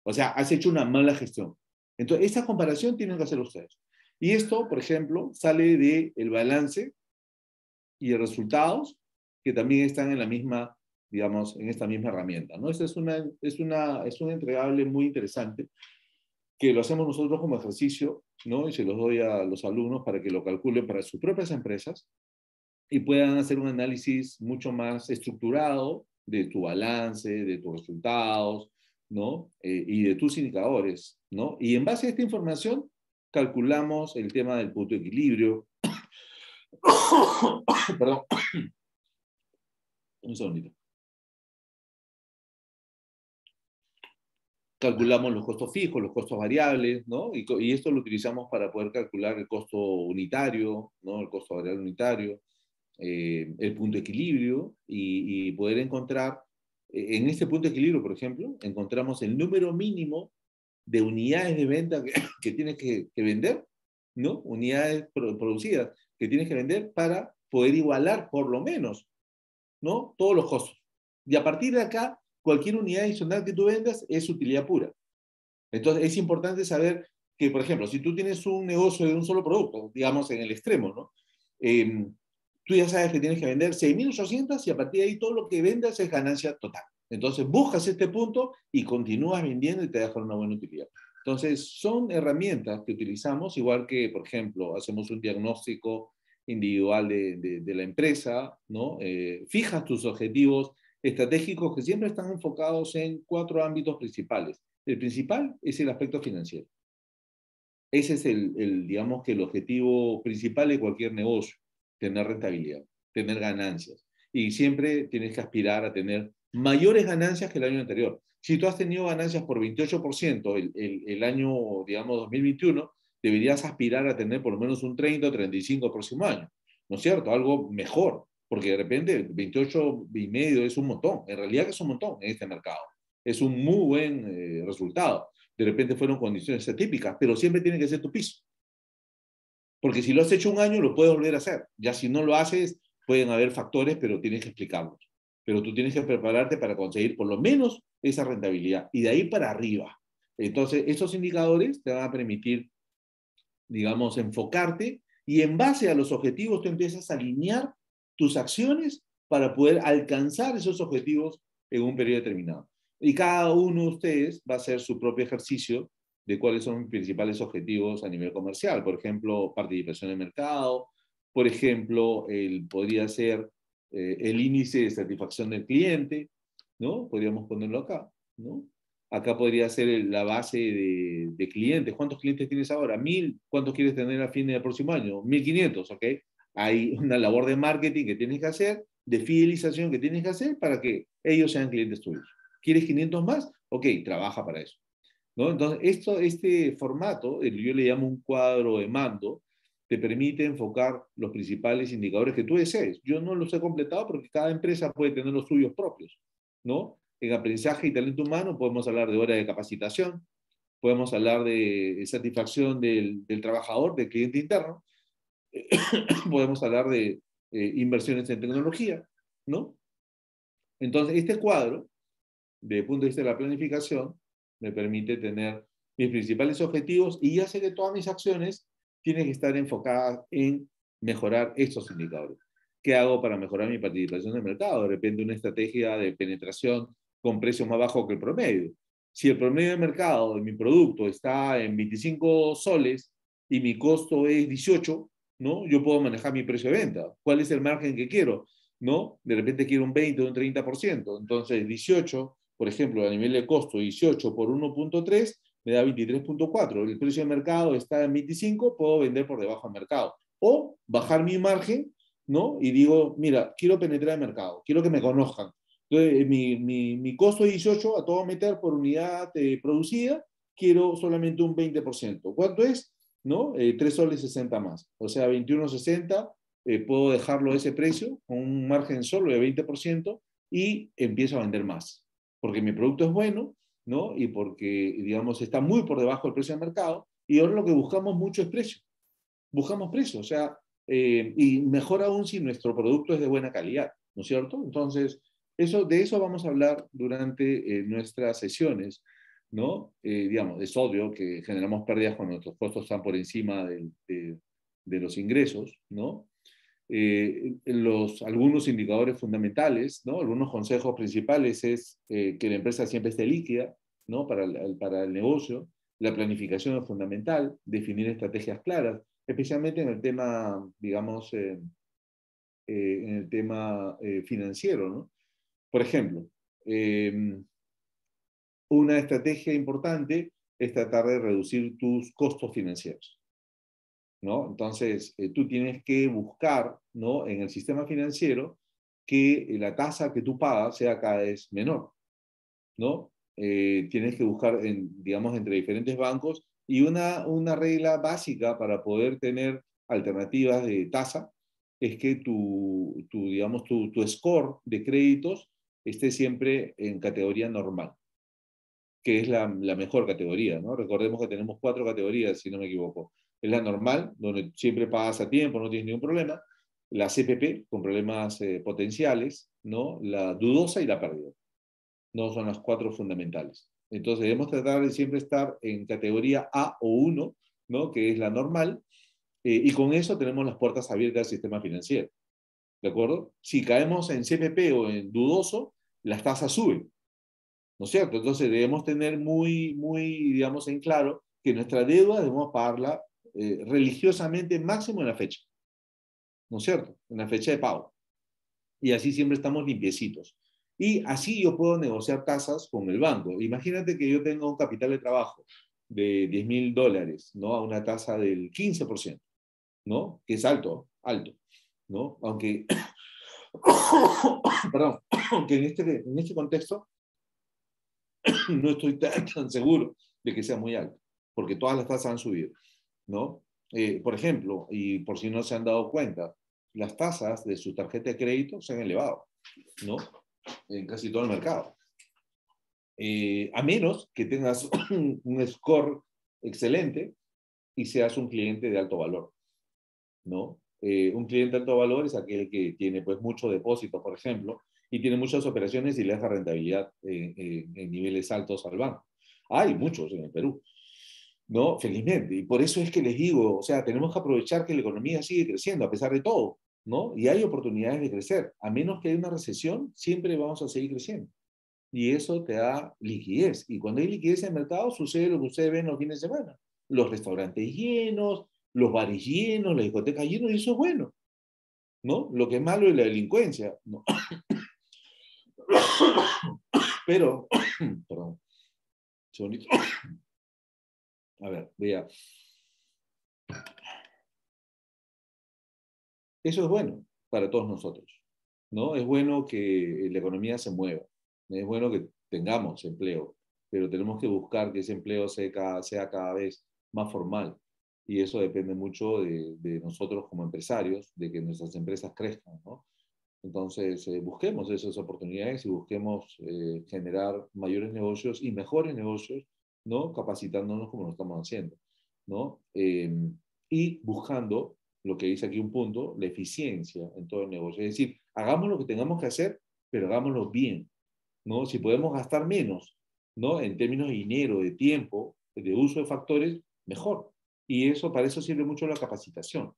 O sea, has hecho una mala gestión. Entonces, esa comparación tienen que hacer ustedes. Y esto, por ejemplo, sale del balance y de resultados que también están en la misma, digamos, en esta misma herramienta, ¿no? Este es un entregable muy interesante que lo hacemos nosotros como ejercicio, ¿no? Y se los doy a los alumnos para que lo calculen para sus propias empresas y puedan hacer un análisis mucho más estructurado de tu balance, de tus resultados, ¿no? Y de tus indicadores, ¿no? Y en base a esta información, calculamos el tema del punto de equilibrio. Perdón. Un segundito. Calculamos los costos fijos, los costos variables, ¿no? Y esto lo utilizamos para poder calcular el costo unitario, ¿no? El costo variable unitario, el punto de equilibrio y poder encontrar, en este punto de equilibrio, por ejemplo, encontramos el número mínimo de unidades de venta que tienes que vender, ¿no? Unidades producidas que tienes que vender para poder igualar, por lo menos, ¿no? Todos los costos. Y a partir de acá, cualquier unidad adicional que tú vendas es utilidad pura. Entonces, es importante saber que, por ejemplo, si tú tienes un negocio de un solo producto, digamos en el extremo, ¿no? Tú ya sabes que tienes que vender 6.800 y a partir de ahí todo lo que vendas es ganancia total. Entonces buscas este punto y continúas vendiendo y te dejan una buena utilidad. Entonces son herramientas que utilizamos, igual que, por ejemplo, hacemos un diagnóstico individual de la empresa, ¿no? Fijas tus objetivos estratégicos que siempre están enfocados en 4 ámbitos principales. El principal es el aspecto financiero. Ese es digamos que el objetivo principal de cualquier negocio, tener rentabilidad, tener ganancias. Y siempre tienes que aspirar a tener mayores ganancias que el año anterior. Si tú has tenido ganancias por 28% el año, digamos, 2021, deberías aspirar a tener por lo menos un 30 o 35 el próximo año. ¿No es cierto? Algo mejor, porque de repente 28,5 es un montón. En realidad es un montón en este mercado. Es un muy buen resultado. De repente fueron condiciones atípicas, pero siempre tiene que ser tu piso. Porque si lo has hecho un año, lo puedes volver a hacer. Ya si no lo haces, pueden haber factores, pero tienes que explicarlos. Pero tú tienes que prepararte para conseguir por lo menos esa rentabilidad. Y de ahí para arriba. Entonces, esos indicadores te van a permitir, digamos, enfocarte y en base a los objetivos tú empiezas a alinear tus acciones para poder alcanzar esos objetivos en un periodo determinado. Y cada uno de ustedes va a hacer su propio ejercicio de cuáles son los principales objetivos a nivel comercial. Por ejemplo, participación en el mercado. Por ejemplo, podría ser el índice de satisfacción del cliente, ¿no? Podríamos ponerlo acá, ¿no? Acá podría ser la base de clientes. ¿Cuántos clientes tienes ahora? 1.000. ¿Cuántos quieres tener a fin del próximo año? 1.500, ¿ok? Hay una labor de marketing que tienes que hacer, de fidelización que tienes que hacer para que ellos sean clientes tuyos. ¿Quieres 500 más? Ok, trabaja para eso, ¿no? Entonces, este formato, yo le llamo un cuadro de mando, te permite enfocar los principales indicadores que tú desees. Yo no los he completado porque cada empresa puede tener los suyos propios, ¿no? En aprendizaje y talento humano podemos hablar de hora de capacitación, podemos hablar de satisfacción del trabajador, del cliente interno, podemos hablar de inversiones en tecnología, ¿no? Entonces, este cuadro, desde el punto de vista de la planificación, me permite tener mis principales objetivos y ya sé que todas mis acciones tienen que estar enfocadas en mejorar estos indicadores. ¿Qué hago para mejorar mi participación en el mercado? De repente una estrategia de penetración con precio más bajo que el promedio. Si el promedio de mercado de mi producto está en 25 soles y mi costo es 18, ¿no? Yo puedo manejar mi precio de venta. ¿Cuál es el margen que quiero? ¿No? De repente quiero un 20 o un 30%. Entonces, 18, por ejemplo, a nivel de costo, 18 por 1.3 me da 23.4. El precio de mercado está en 25, puedo vender por debajo del mercado. O bajar mi margen, ¿no? Y digo, mira, quiero penetrar el mercado, quiero que me conozcan. Entonces, mi costo es 18, a todo meter por unidad producida, quiero solamente un 20%. ¿Cuánto es? ¿No? 3 soles 60 más. O sea, 21.60, puedo dejarlo a ese precio, con un margen solo de 20%, y empiezo a vender más. Porque mi producto es bueno, ¿no? Y porque, digamos, está muy por debajo del precio del mercado, y ahora lo que buscamos mucho es precio. Buscamos precio, o sea, y mejor aún si nuestro producto es de buena calidad, ¿no es cierto? Entonces, de eso vamos a hablar durante nuestras sesiones, ¿no? Digamos, es obvio que generamos pérdidas cuando nuestros costos están por encima de los ingresos, ¿no? Algunos indicadores fundamentales, ¿no? Algunos consejos principales es que la empresa siempre esté líquida, ¿no? Para el negocio. La planificación es fundamental, definir estrategias claras, especialmente en el tema, digamos, en el tema financiero, ¿no? Por ejemplo, una estrategia importante es tratar de reducir tus costos financieros, ¿no? Entonces, tú tienes que buscar, ¿no? En el sistema financiero que la tasa que tú pagas sea cada vez menor, ¿no? Tienes que buscar, digamos, entre diferentes bancos y una regla básica para poder tener alternativas de tasa es que digamos, tu score de créditos esté siempre en categoría normal, que es la mejor categoría, ¿no? Recordemos que tenemos 4 categorías, si no me equivoco. Es la normal, donde siempre pagas a tiempo, no tienes ningún problema. La CPP, con problemas potenciales, ¿no? La dudosa y la pérdida. No son las 4 fundamentales. Entonces debemos tratar de siempre estar en categoría A o 1, ¿no? Que es la normal, y con eso tenemos las puertas abiertas al sistema financiero. ¿De acuerdo? Si caemos en CPP o en dudoso, las tasas suben, ¿no es cierto? Entonces debemos tener muy, digamos, en claro que nuestra deuda debemos pagarla religiosamente máximo en la fecha, ¿no es cierto? En la fecha de pago. Y así siempre estamos limpiecitos. Y así yo puedo negociar tasas con el banco. Imagínate que yo tengo un capital de trabajo de $10,000, ¿no? A una tasa del 15%, ¿no? Que es alto, alto, ¿no? Aunque, perdón, aunque en este contexto no estoy tan seguro de que sea muy alto, porque todas las tasas han subido, ¿no? Por ejemplo, y por si no se han dado cuenta, las tasas de su tarjeta de crédito se han elevado, ¿no? En casi todo el mercado. A menos que tengas un score excelente y seas un cliente de alto valor, ¿no? Un cliente de alto valor es aquel que tiene pues mucho depósito, por ejemplo, y tiene muchas operaciones y le deja rentabilidad en niveles altos al banco. Hay muchos en el Perú, ¿no? Felizmente. Y por eso es que les digo, o sea, tenemos que aprovechar que la economía sigue creciendo a pesar de todo, ¿no? Y hay oportunidades de crecer. A menos que haya una recesión, siempre vamos a seguir creciendo. Y eso te da liquidez. Y cuando hay liquidez en el mercado, sucede lo que ustedes ven los fines de semana. Los restaurantes llenos, los bares llenos, las discotecas llenos, y eso es bueno, ¿no? Lo que es malo es la delincuencia, ¿no? Pero, perdón, segundito. A ver, vea. Eso es bueno para todos nosotros, ¿no? Es bueno que la economía se mueva, es bueno que tengamos empleo, pero tenemos que buscar que ese empleo sea cada vez más formal. Y eso depende mucho de nosotros como empresarios, de que nuestras empresas crezcan, ¿no? Entonces, busquemos esas oportunidades y busquemos generar mayores negocios y mejores negocios, ¿no? Capacitándonos como lo estamos haciendo, ¿no? Y buscando, lo que dice aquí un punto, la eficiencia en todo el negocio. Es decir, hagamos lo que tengamos que hacer, pero hagámoslo bien, ¿no? Si podemos gastar menos, ¿no? En términos de dinero, de tiempo, de uso de factores, mejor. Y eso, para eso sirve mucho la capacitación,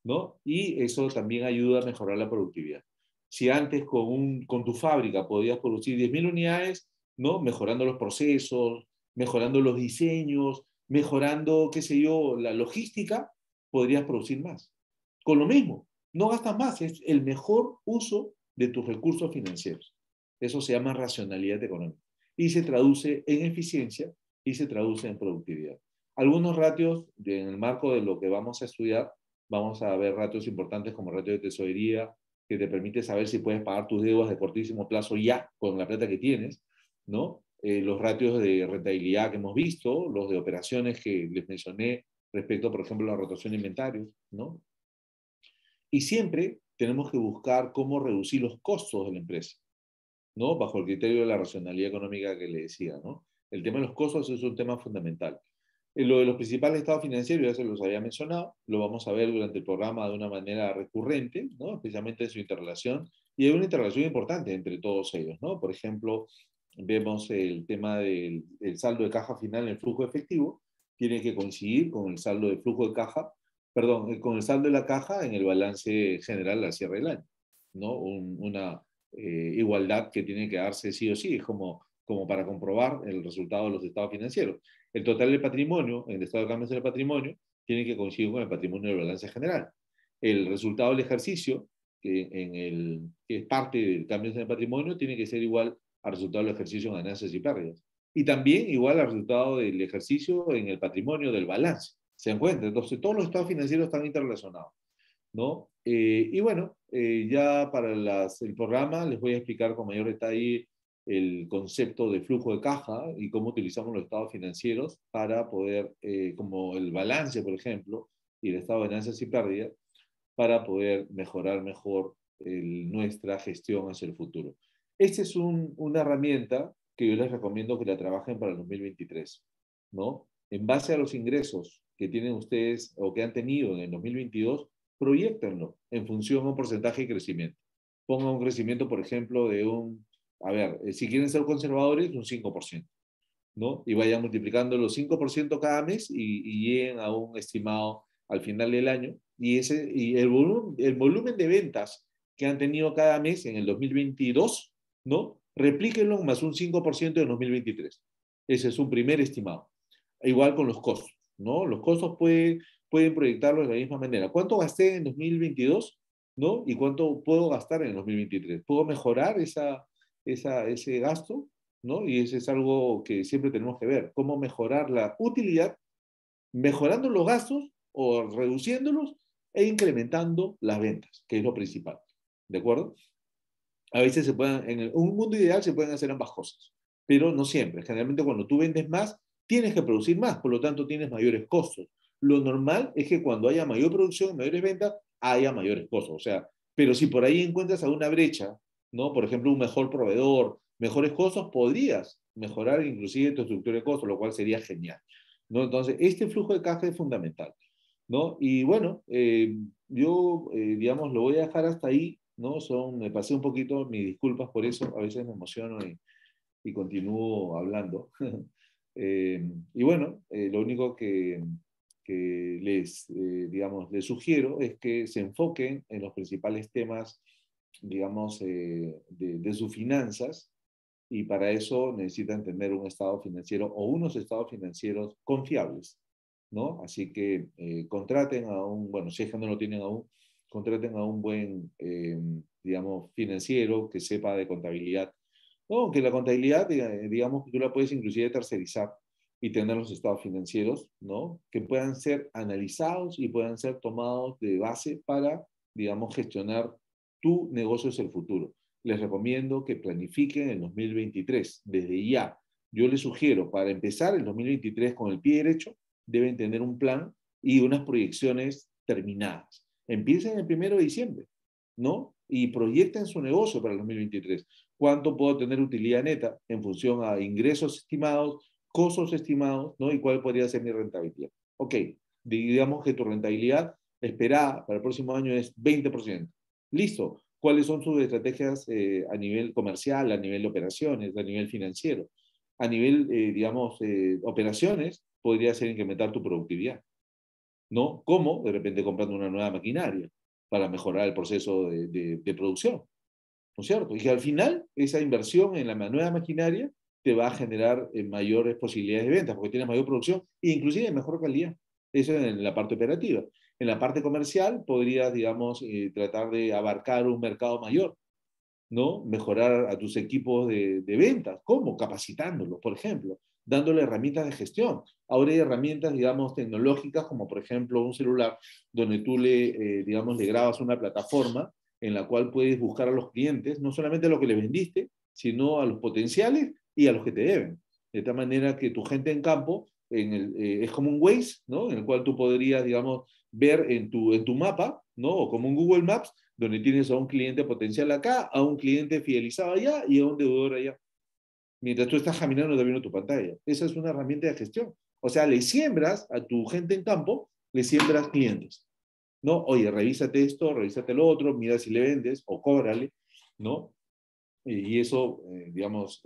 ¿no? Y eso también ayuda a mejorar la productividad. Si antes con tu fábrica podías producir 10,000 unidades, ¿no? Mejorando los procesos, mejorando los diseños, mejorando, qué sé yo, la logística, podrías producir más. Con lo mismo, no gastas más, es el mejor uso de tus recursos financieros. Eso se llama racionalidad económica y se traduce en eficiencia y se traduce en productividad. Algunos ratios, en el marco de lo que vamos a estudiar, vamos a ver ratios importantes como ratio de tesorería, que te permite saber si puedes pagar tus deudas de cortísimo plazo ya con la plata que tienes, ¿no? Los ratios de rentabilidad que hemos visto, los de operaciones que les mencioné respecto, por ejemplo, a la rotación de inventarios, ¿no? Y siempre tenemos que buscar cómo reducir los costos de la empresa, ¿no? Bajo el criterio de la racionalidad económica que le decía, ¿no? El tema de los costos es un tema fundamental. Lo de los principales estados financieros, ya se los había mencionado, lo vamos a ver durante el programa de una manera recurrente, ¿no? Especialmente su interrelación, y hay una interrelación importante entre todos ellos, ¿no? Por ejemplo, vemos el tema del saldo de caja final en el flujo efectivo, tiene que coincidir con el saldo de flujo de caja, perdón, con el saldo de la caja en el balance general al cierre del año, ¿no? Una igualdad que tiene que darse sí o sí, es como para comprobar el resultado de los estados financieros. El total del patrimonio, en el estado de cambios del patrimonio, tiene que coincidir con el patrimonio del balance general. El resultado del ejercicio, que es parte del cambio del patrimonio, tiene que ser igual al resultado del ejercicio en ganancias y pérdidas. Y también igual al resultado del ejercicio en el patrimonio del balance. ¿Se dan cuenta? Entonces, todos los estados financieros están interrelacionados, ¿no? Y bueno, ya para el programa les voy a explicar con mayor detalle el concepto de flujo de caja y cómo utilizamos los estados financieros para poder, como el balance, por ejemplo, y el estado de ganancias y pérdidas, para poder mejorar mejor nuestra gestión hacia el futuro. Esta es una herramienta que yo les recomiendo que la trabajen para el 2023, ¿no? En base a los ingresos que tienen ustedes o que han tenido en el 2022, proyectenlo en función a un porcentaje de crecimiento. Pongan un crecimiento, por ejemplo, de si quieren ser conservadores, un 5%. ¿no? Y vayan multiplicando los 5% cada mes y lleguen a un estimado al final del año. Y el volumen de ventas que han tenido cada mes en el 2022, ¿no? Replíquenlo más un 5% en 2023. Ese es un primer estimado. Igual con los costos, ¿no? Los costos pueden proyectarlos de la misma manera. ¿Cuánto gasté en 2022? ¿No? ¿Y cuánto puedo gastar en el 2023? ¿Puedo mejorar ese gasto? ¿No? Y eso es algo que siempre tenemos que ver. ¿Cómo mejorar la utilidad? Mejorando los gastos o reduciéndolos e incrementando las ventas, que es lo principal. ¿De acuerdo? A veces en un mundo ideal se pueden hacer ambas cosas, pero no siempre. Generalmente cuando tú vendes más, tienes que producir más, por lo tanto tienes mayores costos. Lo normal es que cuando haya mayor producción, mayores ventas, haya mayores costos. O sea, pero si por ahí encuentras alguna brecha, ¿no? Por ejemplo, un mejor proveedor, mejores costos, podrías mejorar inclusive tu estructura de costos, lo cual sería genial, ¿no? Entonces, este flujo de caja es fundamental, ¿no? Y bueno, yo, digamos, lo voy a dejar hasta ahí, ¿no? Me pasé un poquito, mis disculpas por eso, a veces me emociono y continúo hablando. Y bueno, lo único que digamos, les sugiero es que se enfoquen en los principales temas, digamos, de sus finanzas, y para eso necesitan tener un estado financiero o unos estados financieros confiables, ¿no? Así que contraten bueno, si es que no lo tienen aún, contraten a un buen, digamos, financiero que sepa de contabilidad. No, que la contabilidad, digamos, que tú la puedes inclusive tercerizar y tener los estados financieros, ¿no? Que puedan ser analizados y puedan ser tomados de base para, digamos, gestionar tu negocio hacia el futuro. Les recomiendo que planifiquen el 2023 desde ya. Yo les sugiero, para empezar el 2023 con el pie derecho, deben tener un plan y unas proyecciones terminadas. Empiecen el 1 de diciembre, ¿no? Y proyecten su negocio para el 2023. ¿Cuánto puedo tener utilidad neta en función a ingresos estimados, costos estimados, ¿no? Y cuál podría ser mi rentabilidad. Ok, digamos que tu rentabilidad esperada para el próximo año es 20%. Listo. ¿Cuáles son sus estrategias a nivel comercial, a nivel de operaciones, a nivel financiero? A nivel, digamos, operaciones, podría ser incrementar tu productividad, ¿no? ¿Cómo? De repente comprando una nueva maquinaria para mejorar el proceso de producción, ¿no es cierto? Y que al final esa inversión en la nueva maquinaria te va a generar mayores posibilidades de ventas, porque tienes mayor producción e inclusive mejor calidad. Eso en la parte operativa. En la parte comercial podrías, digamos, tratar de abarcar un mercado mayor, ¿no? Mejorar a tus equipos de ventas. ¿Cómo? Capacitándolos, por ejemplo, dándole herramientas de gestión. Ahora hay herramientas, digamos, tecnológicas, como por ejemplo un celular, donde tú digamos, le grabas una plataforma en la cual puedes buscar a los clientes, no solamente a los que les vendiste, sino a los potenciales y a los que te deben. De tal manera que tu gente en campo es como un Waze, ¿no? En el cual tú podrías, digamos, ver en tu mapa, ¿no? O como un Google Maps, donde tienes a un cliente potencial acá, a un cliente fidelizado allá y a un deudor allá. Mientras tú estás caminando también en tu pantalla. Esa es una herramienta de gestión. O sea, le siembras a tu gente en campo, le siembras clientes, ¿no? Oye, revísate esto, revísate lo otro, mira si le vendes o cóbrale, ¿no? Y eso, digamos,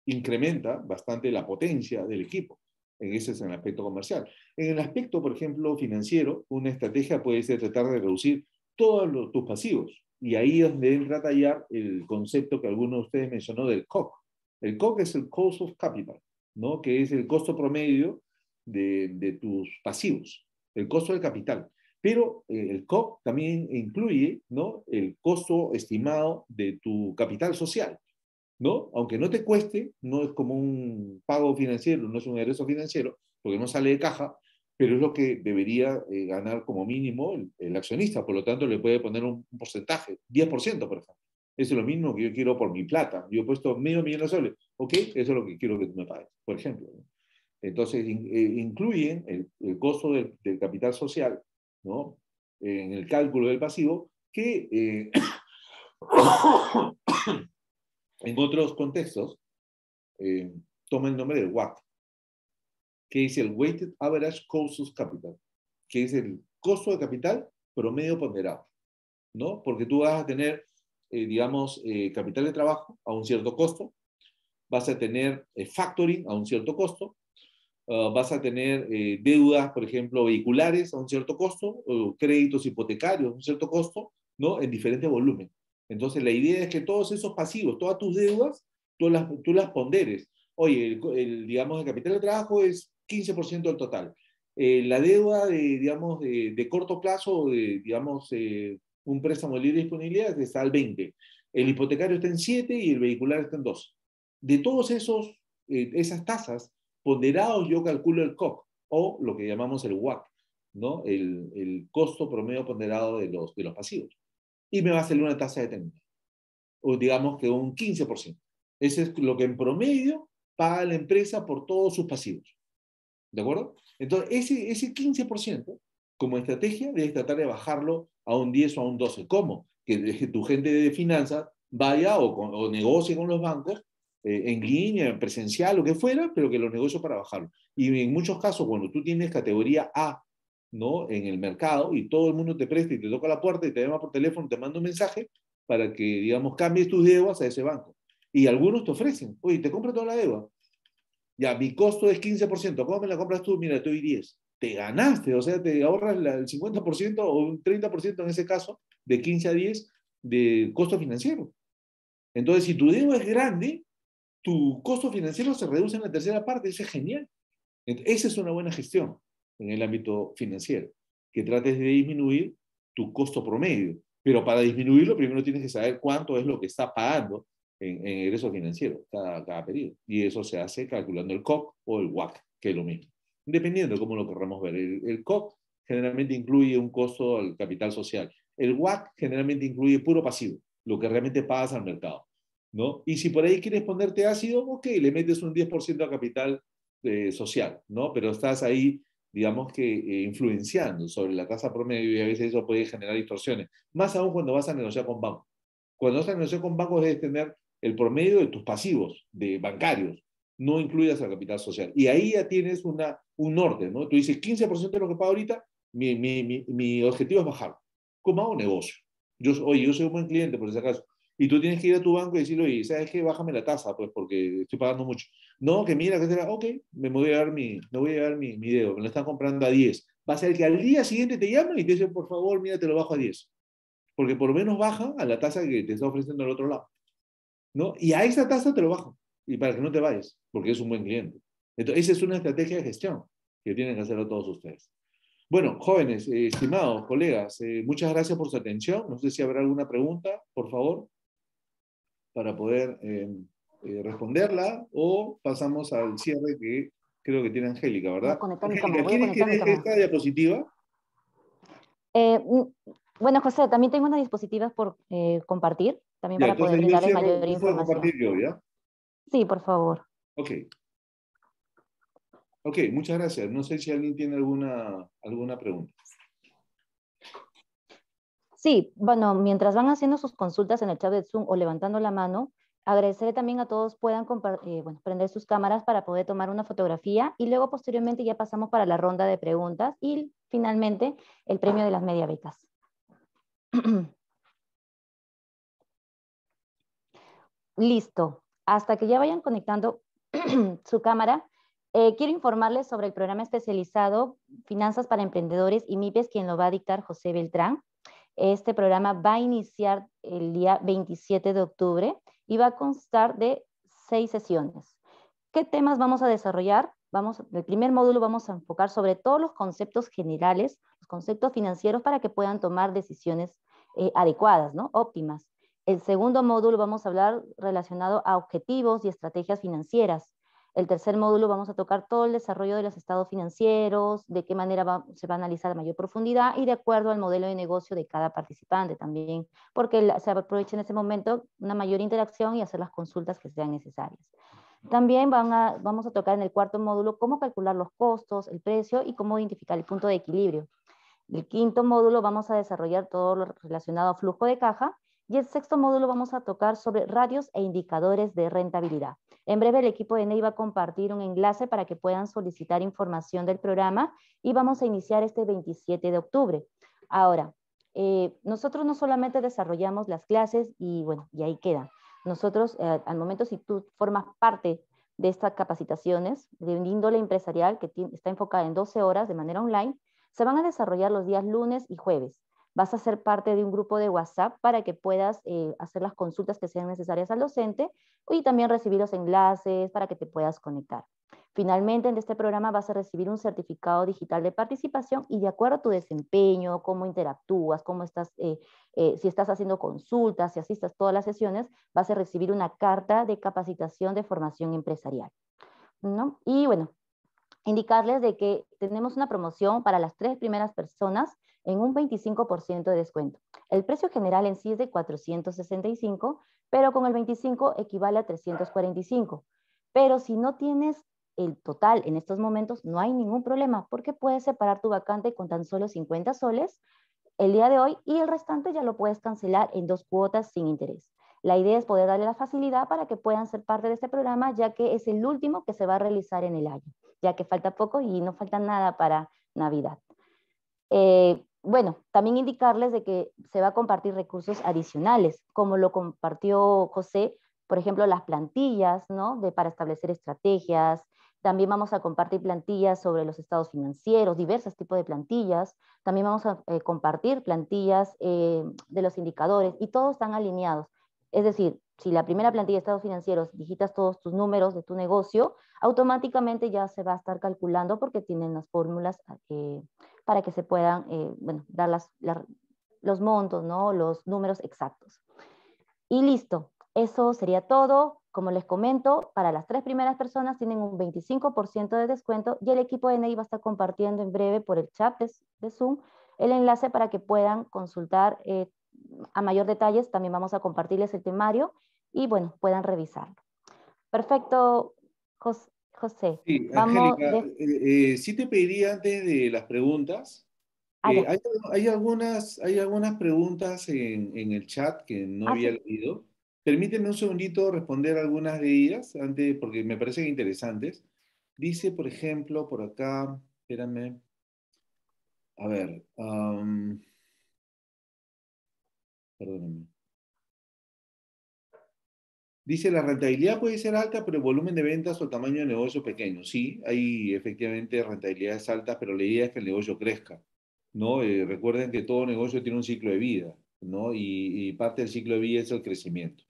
incrementa bastante la potencia del equipo. Ese es en el aspecto comercial. En el aspecto, por ejemplo, financiero, una estrategia puede ser tratar de reducir todos tus pasivos. Y ahí es donde entra a tallar el concepto que alguno de ustedes mencionó del COC. El COC es el Cost of Capital, ¿no? Que es el costo promedio de tus pasivos, el costo del capital. Pero el COC también incluye, ¿no? El costo estimado de tu capital social, ¿no? Aunque no te cueste, no es como un pago financiero, no es un egreso financiero, porque no sale de caja, pero es lo que debería ganar como mínimo el accionista, por lo tanto le puede poner un porcentaje, 10%, por ejemplo. Eso es lo mismo que yo quiero por mi plata. Yo he puesto $500,000, ¿ok? Eso es lo que quiero que tú me pagues, por ejemplo, ¿no? Entonces, incluyen el costo del capital social, ¿no? En el cálculo del pasivo, que en otros contextos toma el nombre del WACC, que es el Weighted Average Cost of Capital, que es el costo de capital promedio ponderado, ¿no? Porque tú vas a tener, digamos, capital de trabajo a un cierto costo, vas a tener factoring a un cierto costo, vas a tener deudas, por ejemplo, vehiculares a un cierto costo, o créditos hipotecarios a un cierto costo, ¿no? En diferente volumen. Entonces, la idea es que todos esos pasivos, todas tus deudas, tú las ponderes. Oye, digamos, el capital de trabajo es 15% del total. La deuda digamos, de corto plazo, digamos, un préstamo de libre disponibilidad está al 20%. El hipotecario está en 7% y el vehicular está en 2%. De todos esas tasas, ponderados, yo calculo el COC, o lo que llamamos el WAC, ¿no? El costo promedio ponderado de los pasivos. Y me va a salir una tasa de 30%, o digamos que un 15%. Ese es lo que en promedio paga la empresa por todos sus pasivos. ¿De acuerdo? Entonces, ese 15%, como estrategia, debes tratar de bajarlo a un 10 o a un 12%. ¿Cómo? Que tu gente de finanzas vaya o negocie con los bancos en línea, presencial, lo que fuera, pero que los negocie para bajarlo. Y en muchos casos, cuando tú tienes categoría A, ¿no? En el mercado y todo el mundo te presta y te toca la puerta y te llama por teléfono, te manda un mensaje para que, digamos, cambies tus deudas a ese banco. Y algunos te ofrecen, oye, te compro toda la deuda. Ya, mi costo es 15%. ¿Cómo me la compras tú? Mira, te doy 10%. Te ganaste, o sea, te ahorras el 50% o un 30% en ese caso, de 15 a 10 de costo financiero. Entonces, si tu deuda es grande, tu costo financiero se reduce en la tercera parte. Eso es genial. Esa es una buena gestión en el ámbito financiero, que trates de disminuir tu costo promedio. Pero para disminuirlo, primero tienes que saber cuánto es lo que está pagando en egreso financiero cada periodo. Y eso se hace calculando el COC o el WAC, que es lo mismo. Dependiendo de cómo lo queramos ver. El COC generalmente incluye un costo al capital social. El WAC generalmente incluye puro pasivo, lo que realmente pagas al mercado, ¿no? Y si por ahí quieres ponerte ácido, ok, le metes un 10% a capital social, ¿no? Pero estás ahí, digamos que influenciando sobre la tasa promedio y a veces eso puede generar distorsiones. Más aún cuando vas a negociar con bancos. Cuando vas a negociar con bancos debes tener el promedio de tus pasivos de bancarios, no incluidas al capital social. Y ahí ya tienes un norte, ¿no? Tú dices, 15% de lo que pago ahorita, mi objetivo es bajar. ¿Cómo hago negocio? Oye, yo soy un buen cliente, por si acaso. Y tú tienes que ir a tu banco y decirle, oye, ¿sabes qué? Bájame la tasa, pues, porque estoy pagando mucho. No, que mira, que será, ok, me voy a llevar mi dedo, me lo están comprando a 10. Va a ser que al día siguiente te llaman y te dicen, por favor, mira, te lo bajo a 10. Porque por lo menos baja a la tasa que te está ofreciendo al otro lado, ¿no? Y a esa tasa te lo bajo, y para que no te vayas, porque es un buen cliente. Entonces, esa es una estrategia de gestión que tienen que hacerlo todos ustedes. Bueno, jóvenes, estimados colegas, muchas gracias por su atención. No sé si habrá alguna pregunta, por favor, para poder responderla, o pasamos al cierre que creo que tiene Angélica, ¿verdad? Angélica, ¿quieres que deje esta diapositiva? Bueno, José, también tengo unas diapositivas por compartir, también Ya, para poder brindarles mayor información. Compartir yo, ¿ya? Sí, por favor. Ok. Ok, muchas gracias. No sé si alguien tiene alguna pregunta. Sí, bueno, mientras van haciendo sus consultas en el chat de Zoom o levantando la mano, agradeceré también a todos puedan prender sus cámaras para poder tomar una fotografía y luego posteriormente ya pasamos para la ronda de preguntas y finalmente el premio de las media becas. Listo. Hasta que ya vayan conectando su cámara, quiero informarles sobre el programa especializado Finanzas para Emprendedores y MIPES, quien lo va a dictar José Beltrán. Este programa va a iniciar el día 27 de octubre y va a constar de 6 sesiones. ¿Qué temas vamos a desarrollar? El primer módulo vamos a enfocar sobre todos los conceptos generales, los conceptos financieros para que puedan tomar decisiones adecuadas, ¿no? Óptimas. El segundo módulo vamos a hablar relacionado a objetivos y estrategias financieras. El tercer módulo vamos a tocar todo el desarrollo de los estados financieros, de qué manera se va a analizar a mayor profundidad y de acuerdo al modelo de negocio de cada participante también, porque se aprovecha en ese momento una mayor interacción y hacer las consultas que sean necesarias. También vamos a tocar en el cuarto módulo cómo calcular los costos, el precio y cómo identificar el punto de equilibrio. El quinto módulo vamos a desarrollar todo lo relacionado a flujo de caja y el sexto módulo vamos a tocar sobre ratios e indicadores de rentabilidad. En breve el equipo de NEI va a compartir un enlace para que puedan solicitar información del programa y vamos a iniciar este 27 de octubre. Ahora, nosotros no solamente desarrollamos las clases y bueno, y ahí queda. Nosotros, al momento, si tú formas parte de estas capacitaciones de índole empresarial que está enfocada en 12 horas de manera online, se van a desarrollar los días lunes y jueves. Vas a ser parte de un grupo de WhatsApp para que puedas hacer las consultas que sean necesarias al docente y también recibir los enlaces para que te puedas conectar. Finalmente, en este programa vas a recibir un certificado digital de participación y de acuerdo a tu desempeño, cómo interactúas, cómo estás, si estás haciendo consultas, si asistas todas las sesiones, vas a recibir una carta de capacitación de formación empresarial, ¿no? Y bueno, indicarles de que tenemos una promoción para las 3 primeras personas en un 25% de descuento. El precio general en sí es de 465, pero con el 25 equivale a 345. Pero si no tienes el total en estos momentos, no hay ningún problema, porque puedes separar tu vacante con tan solo 50 soles el día de hoy y el restante ya lo puedes cancelar en 2 cuotas sin interés. La idea es poder darle la facilidad para que puedan ser parte de este programa, ya que es el último que se va a realizar en el año, ya que falta poco y no falta nada para Navidad. Bueno, también indicarles de que se va a compartir recursos adicionales, como lo compartió José, por ejemplo, las plantillas, ¿no? Para establecer estrategias. También vamos a compartir plantillas sobre los estados financieros, diversos tipos de plantillas. También vamos a compartir plantillas de los indicadores y todos están alineados. Es decir, si la primera plantilla de estados financieros digitas todos tus números de tu negocio, automáticamente ya se va a estar calculando porque tienen las fórmulas para que se puedan bueno, dar los montos, ¿no? Los números exactos. Y listo, eso sería todo. Como les comento, para las 3 primeras personas tienen un 25% de descuento y el equipo de NEI va a estar compartiendo en breve por el chat de Zoom el enlace para que puedan consultar a mayor detalles. También vamos a compartirles el temario y bueno, puedan revisarlo. Perfecto, José. Sí, Vamos Angélica, sí te pediría antes de las preguntas, ya. hay algunas preguntas en el chat que no había Sí. leído. Permíteme un segundito responder algunas de ellas, antes, porque me parecen interesantes. Dice, por ejemplo, por acá, espérame, a ver, perdóname. Dice, la rentabilidad puede ser alta, pero el volumen de ventas o el tamaño de negocio pequeño. Sí, hay efectivamente rentabilidades altas, pero la idea es que el negocio crezca, ¿no? Recuerden que todo negocio tiene un ciclo de vida, ¿no? Y parte del ciclo de vida es el crecimiento.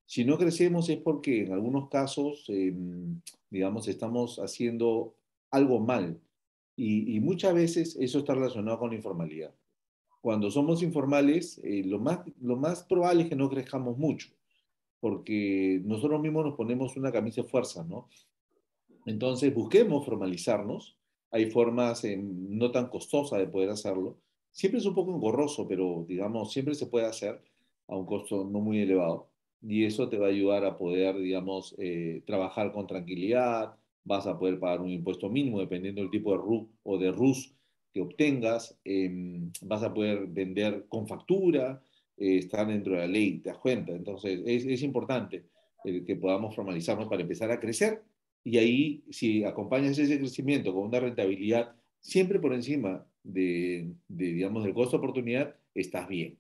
Si no crecemos es porque en algunos casos, digamos, estamos haciendo algo mal. Y muchas veces eso está relacionado con la informalidad. Cuando somos informales, lo más probable es que no crezcamos mucho porque nosotros mismos nos ponemos una camisa de fuerza, ¿no? Entonces, busquemos formalizarnos. Hay formas no tan costosas de poder hacerlo. Siempre es un poco engorroso, pero digamos, siempre se puede hacer a un costo no muy elevado. Y eso te va a ayudar a poder, digamos, trabajar con tranquilidad. Vas a poder pagar un impuesto mínimo dependiendo del tipo de RUC o de RUS que obtengas. Vas a poder vender con factura, estar dentro de la ley, te das cuenta. Entonces, es importante que podamos formalizarnos para empezar a crecer y ahí, si acompañas ese crecimiento con una rentabilidad siempre por encima digamos, del costo de oportunidad, estás bien,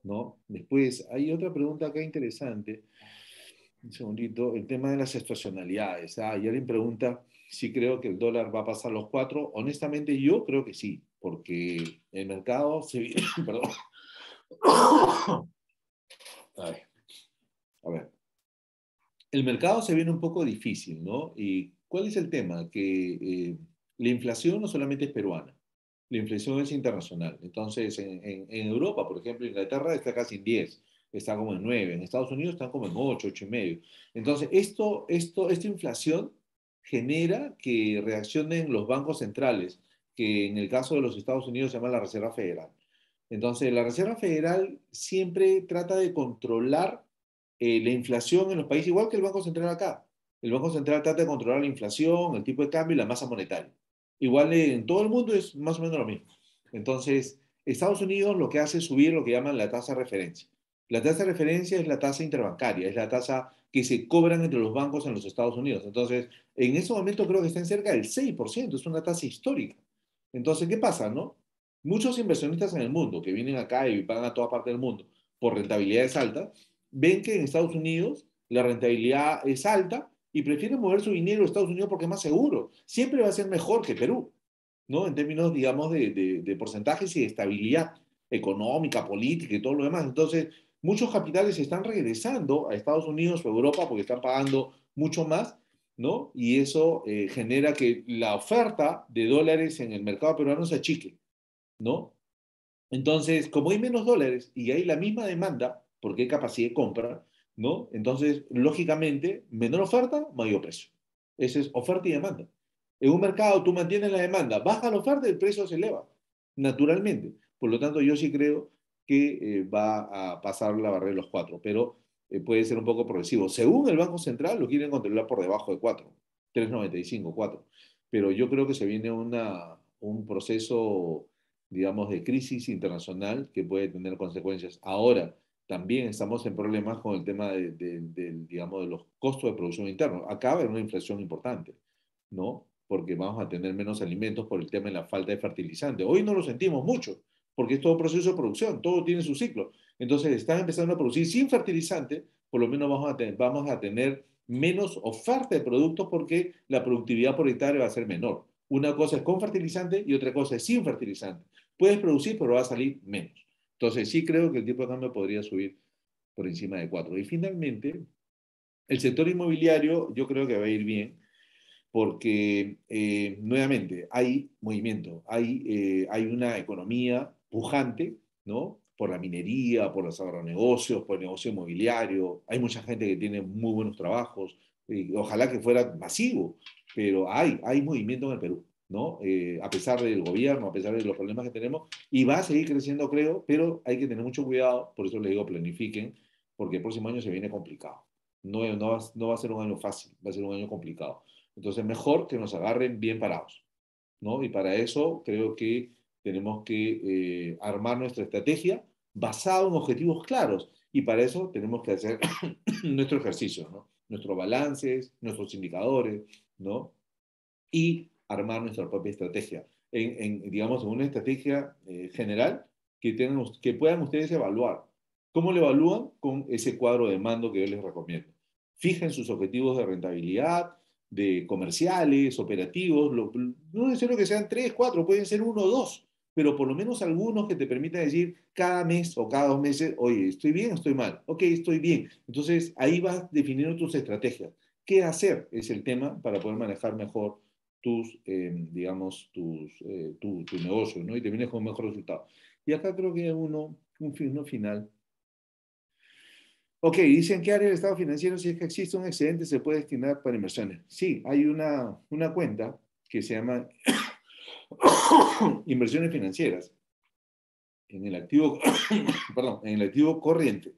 ¿no? Después, hay otra pregunta acá interesante. Un segundito, el tema de las estacionalidades. Y alguien pregunta si creo que el dólar va a pasar los 4. Honestamente, yo creo que sí, porque el mercado se viene, perdón. Ay, a ver. El mercado se viene un poco difícil, ¿no? ¿Y cuál es el tema? Que la inflación no solamente es peruana, la inflación es internacional. Entonces, en Europa, por ejemplo, Inglaterra está casi en 10, está como en 9, en Estados Unidos están como en 8, 8 y medio. Entonces, esta inflación genera que reaccionen los bancos centrales, que en el caso de los Estados Unidos se llama la Reserva Federal. Entonces, la Reserva Federal siempre trata de controlar la inflación en los países, igual que el Banco Central acá. El Banco Central trata de controlar la inflación, el tipo de cambio y la masa monetaria. Igual en todo el mundo es más o menos lo mismo. Entonces, Estados Unidos lo que hace es subir lo que llaman la tasa de referencia. La tasa de referencia es la tasa interbancaria, es la tasa que se cobran entre los bancos en los Estados Unidos. Entonces, en ese momento creo que está en cerca del 6%, es una tasa histórica. Entonces, ¿qué pasa, no? Muchos inversionistas en el mundo que vienen acá y van a toda parte del mundo por rentabilidades altas, ven que en Estados Unidos la rentabilidad es alta y prefieren mover su dinero a Estados Unidos porque es más seguro. Siempre va a ser mejor que Perú, ¿no? En términos, digamos, de porcentajes y de estabilidad económica, política y todo lo demás. Entonces, muchos capitales están regresando a Estados Unidos o Europa porque están pagando mucho más, ¿no? Y eso genera que la oferta de dólares en el mercado peruano se achique, ¿no? Entonces, como hay menos dólares y hay la misma demanda, porque hay capacidad de compra, ¿no? Entonces, lógicamente, menor oferta, mayor precio. Esa es oferta y demanda. En un mercado tú mantienes la demanda, baja la oferta y el precio se eleva, naturalmente. Por lo tanto, yo sí creo que va a pasar la barrera de los 4, pero puede ser un poco progresivo. Según el Banco Central, lo quieren controlar por debajo de 4, 3,95, 4. Pero yo creo que se viene un proceso, digamos, de crisis internacional que puede tener consecuencias. Ahora, también estamos en problemas con el tema digamos, de los costos de producción internos. Acá va a haber una inflación importante, ¿no? Porque vamos a tener menos alimentos por el tema de la falta de fertilizante. Hoy no lo sentimos mucho, porque es todo proceso de producción, todo tiene su ciclo. Entonces, están empezando a producir sin fertilizante, por lo menos vamos a tener menos oferta de productos porque la productividad por hectárea va a ser menor. Una cosa es con fertilizante y otra cosa es sin fertilizante. Puedes producir, pero va a salir menos. Entonces, sí creo que el tipo de cambio podría subir por encima de 4. Y finalmente, el sector inmobiliario yo creo que va a ir bien porque, nuevamente, hay movimiento, hay una economía pujante, ¿no? Por la minería, por los agronegocios, por el negocio inmobiliario. Hay mucha gente que tiene muy buenos trabajos. Ojalá que fuera masivo, pero hay movimiento en el Perú, ¿no? A pesar del gobierno, a pesar de los problemas que tenemos, y va a seguir creciendo, creo, pero hay que tener mucho cuidado, por eso les digo, planifiquen, porque el próximo año se viene complicado. No va a ser un año fácil, va a ser un año complicado. Entonces, mejor que nos agarren bien parados, ¿no? Y para eso creo que tenemos que armar nuestra estrategia basada en objetivos claros. Y para eso tenemos que hacer nuestro ejercicio, ¿no? Nuestros balances, nuestros indicadores, ¿no? Y armar nuestra propia estrategia. Digamos, en una estrategia general que puedan ustedes evaluar. ¿Cómo lo evalúan? Con ese cuadro de mando que yo les recomiendo. Fijen sus objetivos de rentabilidad, de comerciales, operativos. No es necesario que sean 3, 4, pueden ser 1 o 2, pero por lo menos algunos que te permitan decir cada mes o cada 2 meses, oye, ¿estoy bien o estoy mal? Ok, estoy bien. Entonces ahí vas definiendo tus estrategias. ¿Qué hacer? Es el tema para poder manejar mejor digamos, tu negocio, ¿no? Y te vienes con un mejor resultado. Y acá creo que hay uno final. Ok, dicen que área del estado financiero, si es que existe un excedente, se puede destinar para inversiones. Sí, hay una cuenta que se llama inversiones financieras en el activo, perdón, en el activo corriente.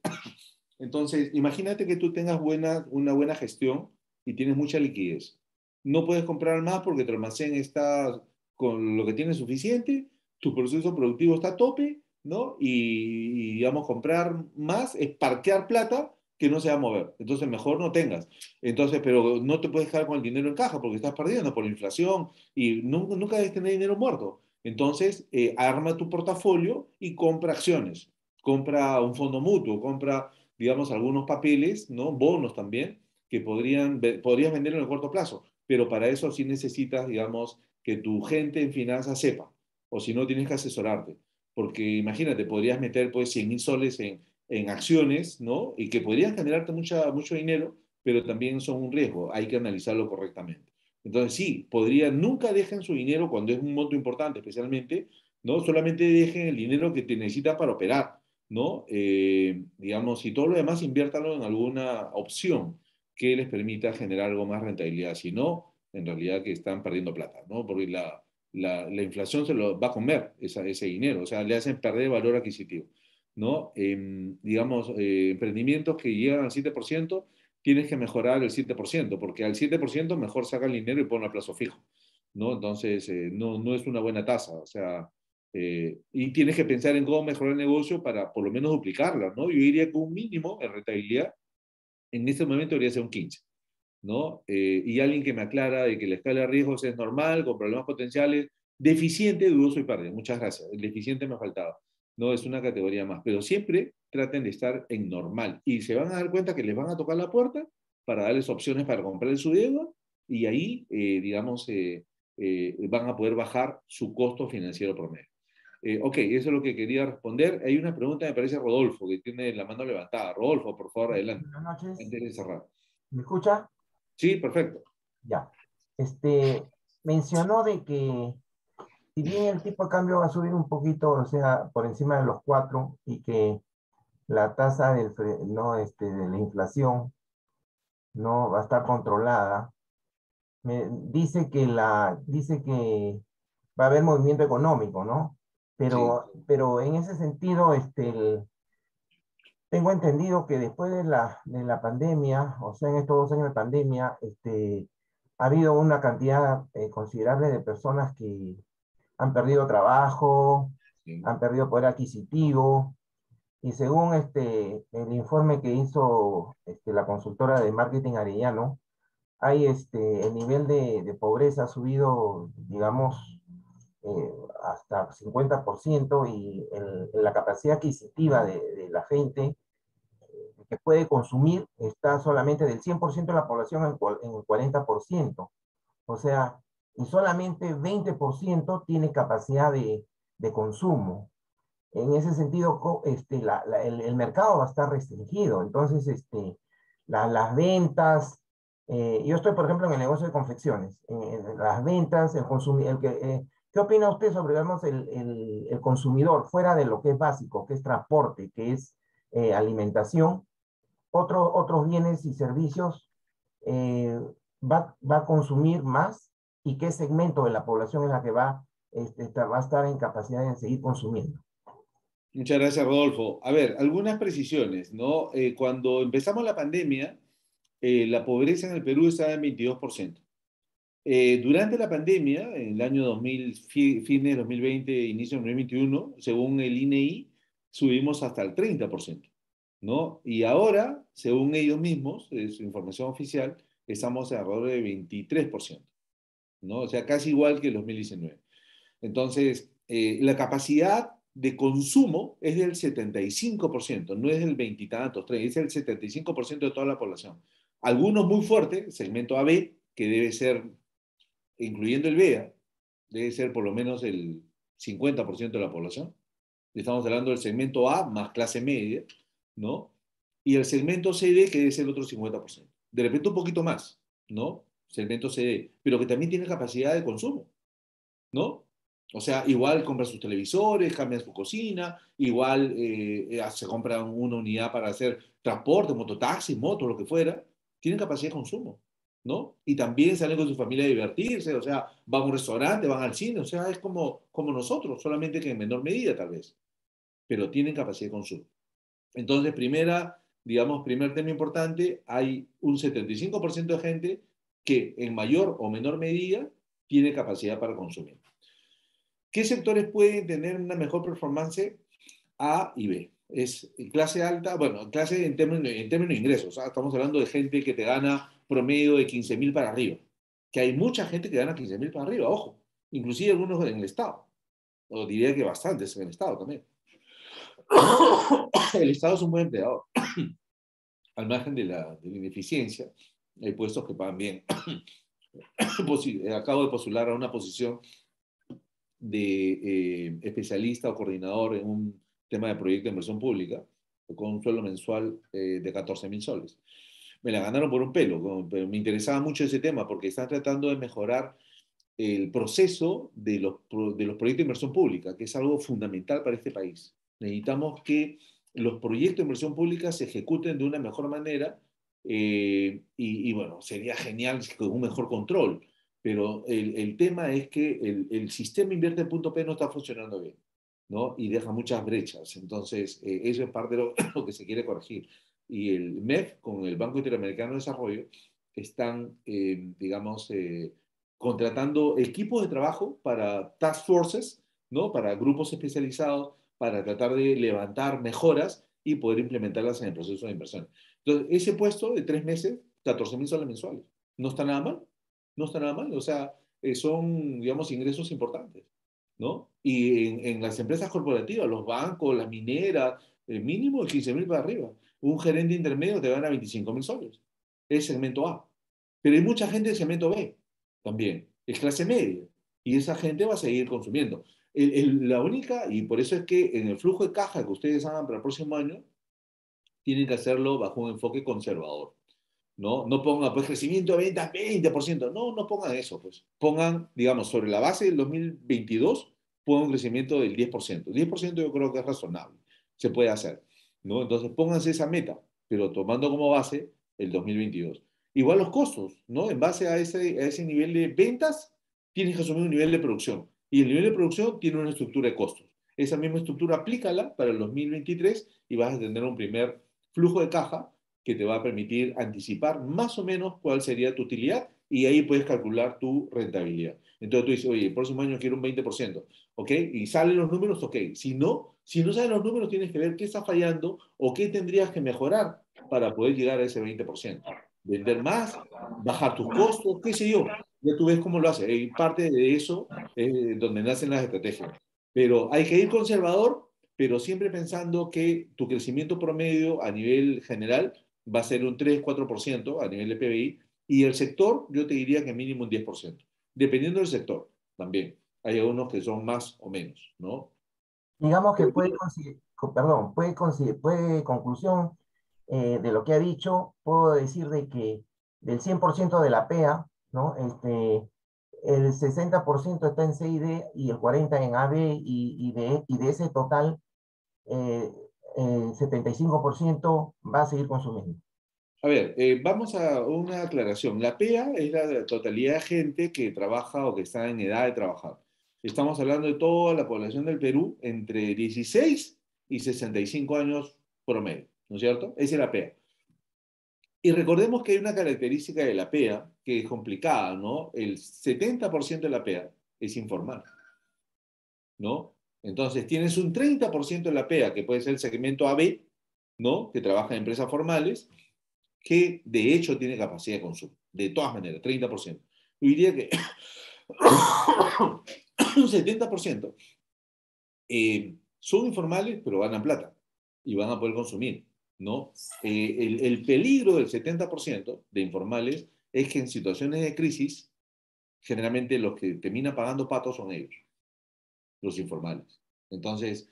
Entonces, imagínate que tú tengas una buena gestión y tienes mucha liquidez. No puedes comprar más porque tu almacén está con lo que tienes suficiente, tu proceso productivo está a tope, ¿no? Digamos, comprar más es parquear plata que no se va a mover. Entonces, mejor no tengas. Entonces, pero no te puedes quedar con el dinero en caja porque estás perdiendo por la inflación y nunca debes tener dinero muerto. Entonces, arma tu portafolio y compra acciones. Compra un fondo mutuo, compra, digamos, algunos papeles, ¿no? Bonos también, que podrías vender en el corto plazo, pero para eso sí necesitas, digamos, que tu gente en finanzas sepa, o si no tienes que asesorarte, porque imagínate, podrías meter pues 100.000 soles en acciones, ¿no? Y que podrían generarte mucho dinero, pero también son un riesgo, hay que analizarlo correctamente. Entonces sí, nunca dejen su dinero cuando es un monto importante, especialmente, ¿no? Solamente dejen el dinero que te necesitan para operar, ¿no? Digamos, y todo lo demás inviértalo en alguna opción que les permita generar algo más rentabilidad. Si no, en realidad que están perdiendo plata, ¿no? Porque la inflación se lo va a comer ese dinero, o sea, le hacen perder valor adquisitivo, ¿no? Digamos, emprendimientos que llegan al 7%, tienes que mejorar el 7%, porque al 7% mejor saca el dinero y pone a plazo fijo, ¿no? Entonces, no es una buena tasa, o sea, y tienes que pensar en cómo mejorar el negocio para por lo menos duplicarla, ¿no? Yo diría que un mínimo en rentabilidad en este momento debería ser un 15, ¿no? Y alguien que me aclara de que la escala de riesgos es normal, con problemas potenciales, deficiente, dudoso y pérdida. Muchas gracias. El deficiente me faltaba. no es una categoría más, pero siempre traten de estar en normal y se van a dar cuenta que les van a tocar la puerta para darles opciones para comprar su deuda y ahí, digamos, van a poder bajar su costo financiero promedio. Ok, eso es lo que quería responder. Hay una pregunta, me parece, Rodolfo, que tiene la mano levantada. Rodolfo, por favor, adelante. Buenas noches. Antes de cerrar. ¿Me escucha? Sí, perfecto. Ya. Mencionó de que si bien el tipo de cambio va a subir un poquito, o sea, por encima de los 4, y que la tasa de la inflación no va a estar controlada, dice que va a haber movimiento económico, ¿no? Sí, Pero en ese sentido, tengo entendido que después de la pandemia, o sea, en estos 2 años de pandemia, ha habido una cantidad considerable de personas que han perdido trabajo, sí, han perdido poder adquisitivo, y según el informe que hizo la consultora de marketing Arellano, el nivel de pobreza ha subido, digamos, hasta 50%, y la capacidad adquisitiva de la gente que puede consumir está solamente del 100% de la población en el 40%. O sea, y solamente 20% tiene capacidad de consumo. En ese sentido, el mercado va a estar restringido. Entonces, las ventas, yo estoy, por ejemplo, en el negocio de confecciones. En las ventas, el consumidor, ¿qué opina usted sobre, digamos, el consumidor fuera de lo que es básico, que es transporte, que es alimentación? Otros bienes y servicios eh, va a consumir más, y qué segmento de la población es la que va a estar en capacidad de seguir consumiendo. muchas gracias, Rodolfo. A ver, algunas precisiones, ¿no? Cuando empezamos la pandemia, la pobreza en el Perú estaba en 22%. Durante la pandemia, en el año 2000, fines de 2020, inicio de 2021, según el INEI, subimos hasta el 30%, ¿no? Y ahora, según ellos mismos, su información oficial, estamos alrededor de 23%, ¿no? O sea, casi igual que el 2019. Entonces, la capacidad de consumo es del 75%, no es del veintitantos, es el 75% de toda la población. Algunos muy fuertes, segmento AB, que debe ser, incluyendo el BEA, debe ser por lo menos el 50% de la población. Estamos hablando del segmento A más clase media, ¿no? Y el segmento CD, que debe ser el otro 50%. De repente un poquito más, ¿no? Segmento CD, pero que también tiene capacidad de consumo, ¿no? O sea, igual compra sus televisores, cambia su cocina, igual se compra una unidad para hacer transporte, mototaxi, moto, lo que fuera, tienen capacidad de consumo, ¿no? Y también salen con su familia a divertirse, o sea, van a un restaurante, van al cine, o sea, es como nosotros, solamente que en menor medida tal vez, pero tienen capacidad de consumo. Entonces, digamos, primer tema importante, hay un 75% de gente que en mayor o menor medida tiene capacidad para consumir. ¿Qué sectores pueden tener una mejor performance? A y B. Es clase alta, bueno, clase en términos de ingresos. ¿Ah? Estamos hablando de gente que te gana promedio de 15.000 para arriba. Que hay mucha gente que gana 15.000 para arriba, ojo. Inclusive algunos en el Estado. O diría que bastantes en el Estado también. El Estado es un buen empleador. Al margen de la ineficiencia, hay puestos que pagan bien. Acabo de postular a una posición de especialista o coordinador en un tema de proyecto de inversión pública, con un sueldo mensual de 14.000 soles. Me la ganaron por un pelo, pero me interesaba mucho ese tema porque están tratando de mejorar el proceso de los proyectos de inversión pública, que es algo fundamental para este país. Necesitamos que los proyectos de inversión pública se ejecuten de una mejor manera y bueno, sería genial con un mejor control, pero el tema es que el sistema invierte punto P no está funcionando bien, ¿no? Y deja muchas brechas. Entonces, eso es parte de lo que se quiere corregir. Y el MEF, con el Banco Interamericano de Desarrollo, están, digamos, contratando equipos de trabajo para task forces, ¿no? Para grupos especializados, para tratar de levantar mejoras y poder implementarlas en el proceso de inversión. Entonces, ese puesto de 3 meses, 14.000 soles mensuales. No está nada mal. No está nada mal. O sea, son, digamos, ingresos importantes. ¿no? Y en las empresas corporativas, los bancos, las mineras, el mínimo de 15.000 para arriba. Un gerente intermedio te gana 25.000 soles. Es segmento A. Pero hay mucha gente de segmento B también. Es clase media. Y esa gente va a seguir consumiendo. La única, y por eso es que en el flujo de caja que ustedes hagan para el próximo año, tienen que hacerlo bajo un enfoque conservador. No pongan, pues, crecimiento de ventas 20%. No pongan eso, pues. Pongan, digamos, sobre la base del 2022, pongan un crecimiento del 10%. 10% yo creo que es razonable. Se puede hacer, ¿no? Entonces, pónganse esa meta, pero tomando como base el 2022. Igual los costos, ¿no? En base a ese nivel de ventas, tienes que asumir un nivel de producción. Y el nivel de producción tiene una estructura de costos. Esa misma estructura aplícala para el 2023 y vas a tener un primer flujo de caja que te va a permitir anticipar más o menos cuál sería tu utilidad y ahí puedes calcular tu rentabilidad. Entonces tú dices, oye, el próximo año quiero un 20%, ¿ok? Y salen los números, ok. Si no salen los números, tienes que ver qué está fallando o qué tendrías que mejorar para poder llegar a ese 20%. Vender más, bajar tus costos, qué sé yo. Ya tú ves cómo lo haces. Y parte de eso es donde nacen las estrategias. Pero hay que ir conservador, pero siempre pensando que tu crecimiento promedio a nivel general va a ser un 3-4% a nivel de PBI, y el sector yo te diría que mínimo un 10%, dependiendo del sector también. Hay algunos que son más o menos, ¿no? Digamos que puede conclusión de lo que ha dicho, puedo decir de que del 100% de la PEA, ¿no? El 60% está en C y D y el 40% en AB y de ese total, eh, el 75% va a seguir consumiendo. A ver, vamos a una aclaración. La PEA es la totalidad de gente que trabaja o que está en edad de trabajar. Estamos hablando de toda la población del Perú entre 16 y 65 años promedio, ¿no es cierto? Esa es la PEA. Y recordemos que hay una característica de la PEA que es complicada, ¿no? El 70% de la PEA es informal, ¿no? Entonces tienes un 30% de la PEA, que puede ser el segmento AB, ¿no? Que trabaja en empresas formales, que de hecho tiene capacidad de consumo. De todas maneras, 30%. Yo diría que un 70% son informales, pero ganan plata y van a poder consumir, ¿no? El peligro del 70% de informales es que en situaciones de crisis, generalmente los que terminan pagando patos son ellos, los informales. Entonces,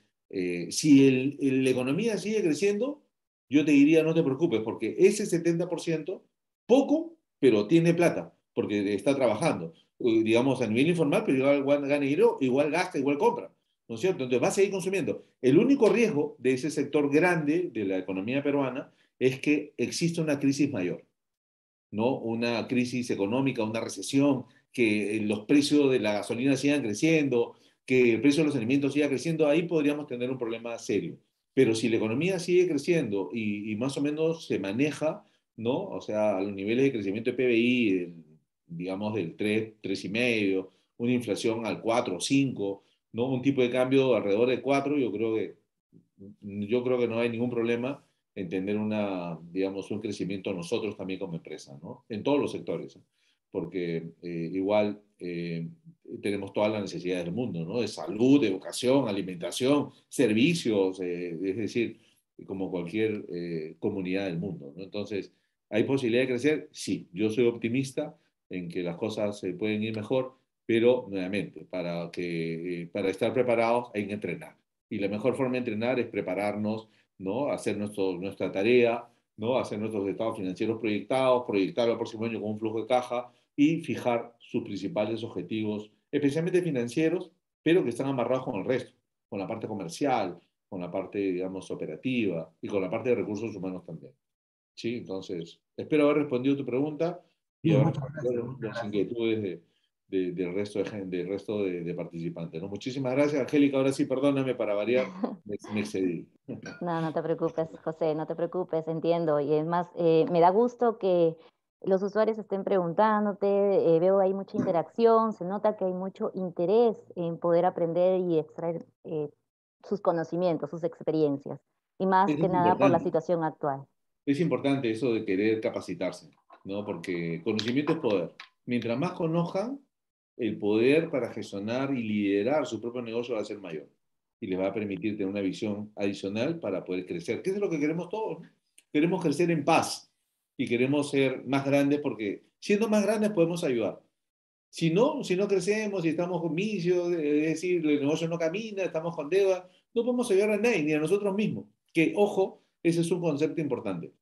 si la economía sigue creciendo, yo te diría no te preocupes, porque ese 70%, poco, pero tiene plata, porque está trabajando, digamos, a nivel informal, pero igual gana dinero, igual gasta, igual compra, ¿no es cierto? Entonces va a seguir consumiendo. El único riesgo de ese sector grande de la economía peruana es que existe una crisis mayor, ¿no? Una crisis económica, una recesión, que los precios de la gasolina sigan creciendo, que el precio de los alimentos siga creciendo, ahí podríamos tener un problema serio. Pero si la economía sigue creciendo y más o menos se maneja, ¿no? O sea, a los niveles de crecimiento de PBI, digamos del 3, 3,5, una inflación al 4 o 5, ¿no? Un tipo de cambio alrededor de 4, yo creo que no hay ningún problema en tener digamos, un crecimiento nosotros también como empresa, ¿no? En todos los sectores, ¿eh? Porque igual tenemos todas las necesidades del mundo, ¿no? De salud, de educación, alimentación, servicios, es decir, como cualquier comunidad del mundo, ¿no? Entonces, ¿hay posibilidad de crecer? Sí, yo soy optimista en que las cosas se pueden ir mejor, pero nuevamente, para estar preparados hay que entrenar. Y la mejor forma de entrenar es prepararnos, ¿no? Hacer nuestra tarea, ¿no? Hacer nuestros estados financieros proyectados, proyectar el próximo año con un flujo de caja y fijar sus principales objetivos, especialmente financieros, pero que están amarrados con el resto, con la parte comercial, con la parte, digamos, operativa y con la parte de recursos humanos también. ¿Sí? Entonces, espero haber respondido a tu pregunta y Sí, haber muchas gracias, respondido muchas las gracias. inquietudes del resto de participantes, ¿no? Muchísimas gracias, Angélica. Ahora sí, perdóname para variar, me excedí. No, no te preocupes, José, no te preocupes, entiendo. Y es más, me da gusto que los usuarios estén preguntándote, veo ahí mucha interacción, se nota que hay mucho interés en poder aprender y extraer sus conocimientos, sus experiencias, y más Eso que es nada por la importante. situación actual. Es importante eso de querer capacitarse, ¿no? Porque conocimiento es poder. Mientras más conozcan, el poder para gestionar y liderar su propio negocio va a ser mayor y les va a permitir tener una visión adicional para poder crecer. ¿Qué es lo que queremos todos? ¿No? Queremos crecer en paz y queremos ser más grandes porque siendo más grandes podemos ayudar. Si no crecemos y estamos con vicios, es decir, el negocio no camina, estamos con deuda, no podemos ayudar a nadie, ni a nosotros mismos. Que, ojo, ese es un concepto importante.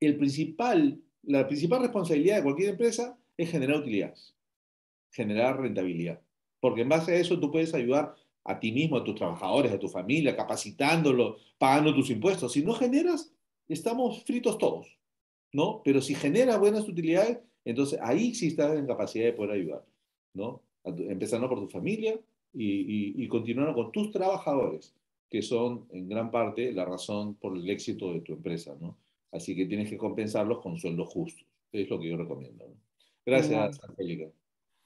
La principal responsabilidad de cualquier empresa es generar utilidades, generar rentabilidad. Porque en base a eso tú puedes ayudar a ti mismo, a tus trabajadores, a tu familia, capacitándolos, pagando tus impuestos. Si no generas, estamos fritos todos, ¿no? Pero si generas buenas utilidades, entonces ahí sí estás en capacidad de poder ayudar, ¿no? Empezando por tu familia y continuando con tus trabajadores, que son en gran parte la razón por el éxito de tu empresa, ¿no? Así que tienes que compensarlos con sueldos justos. Es lo que yo recomiendo, ¿no? Genial. Gracias, Angélica.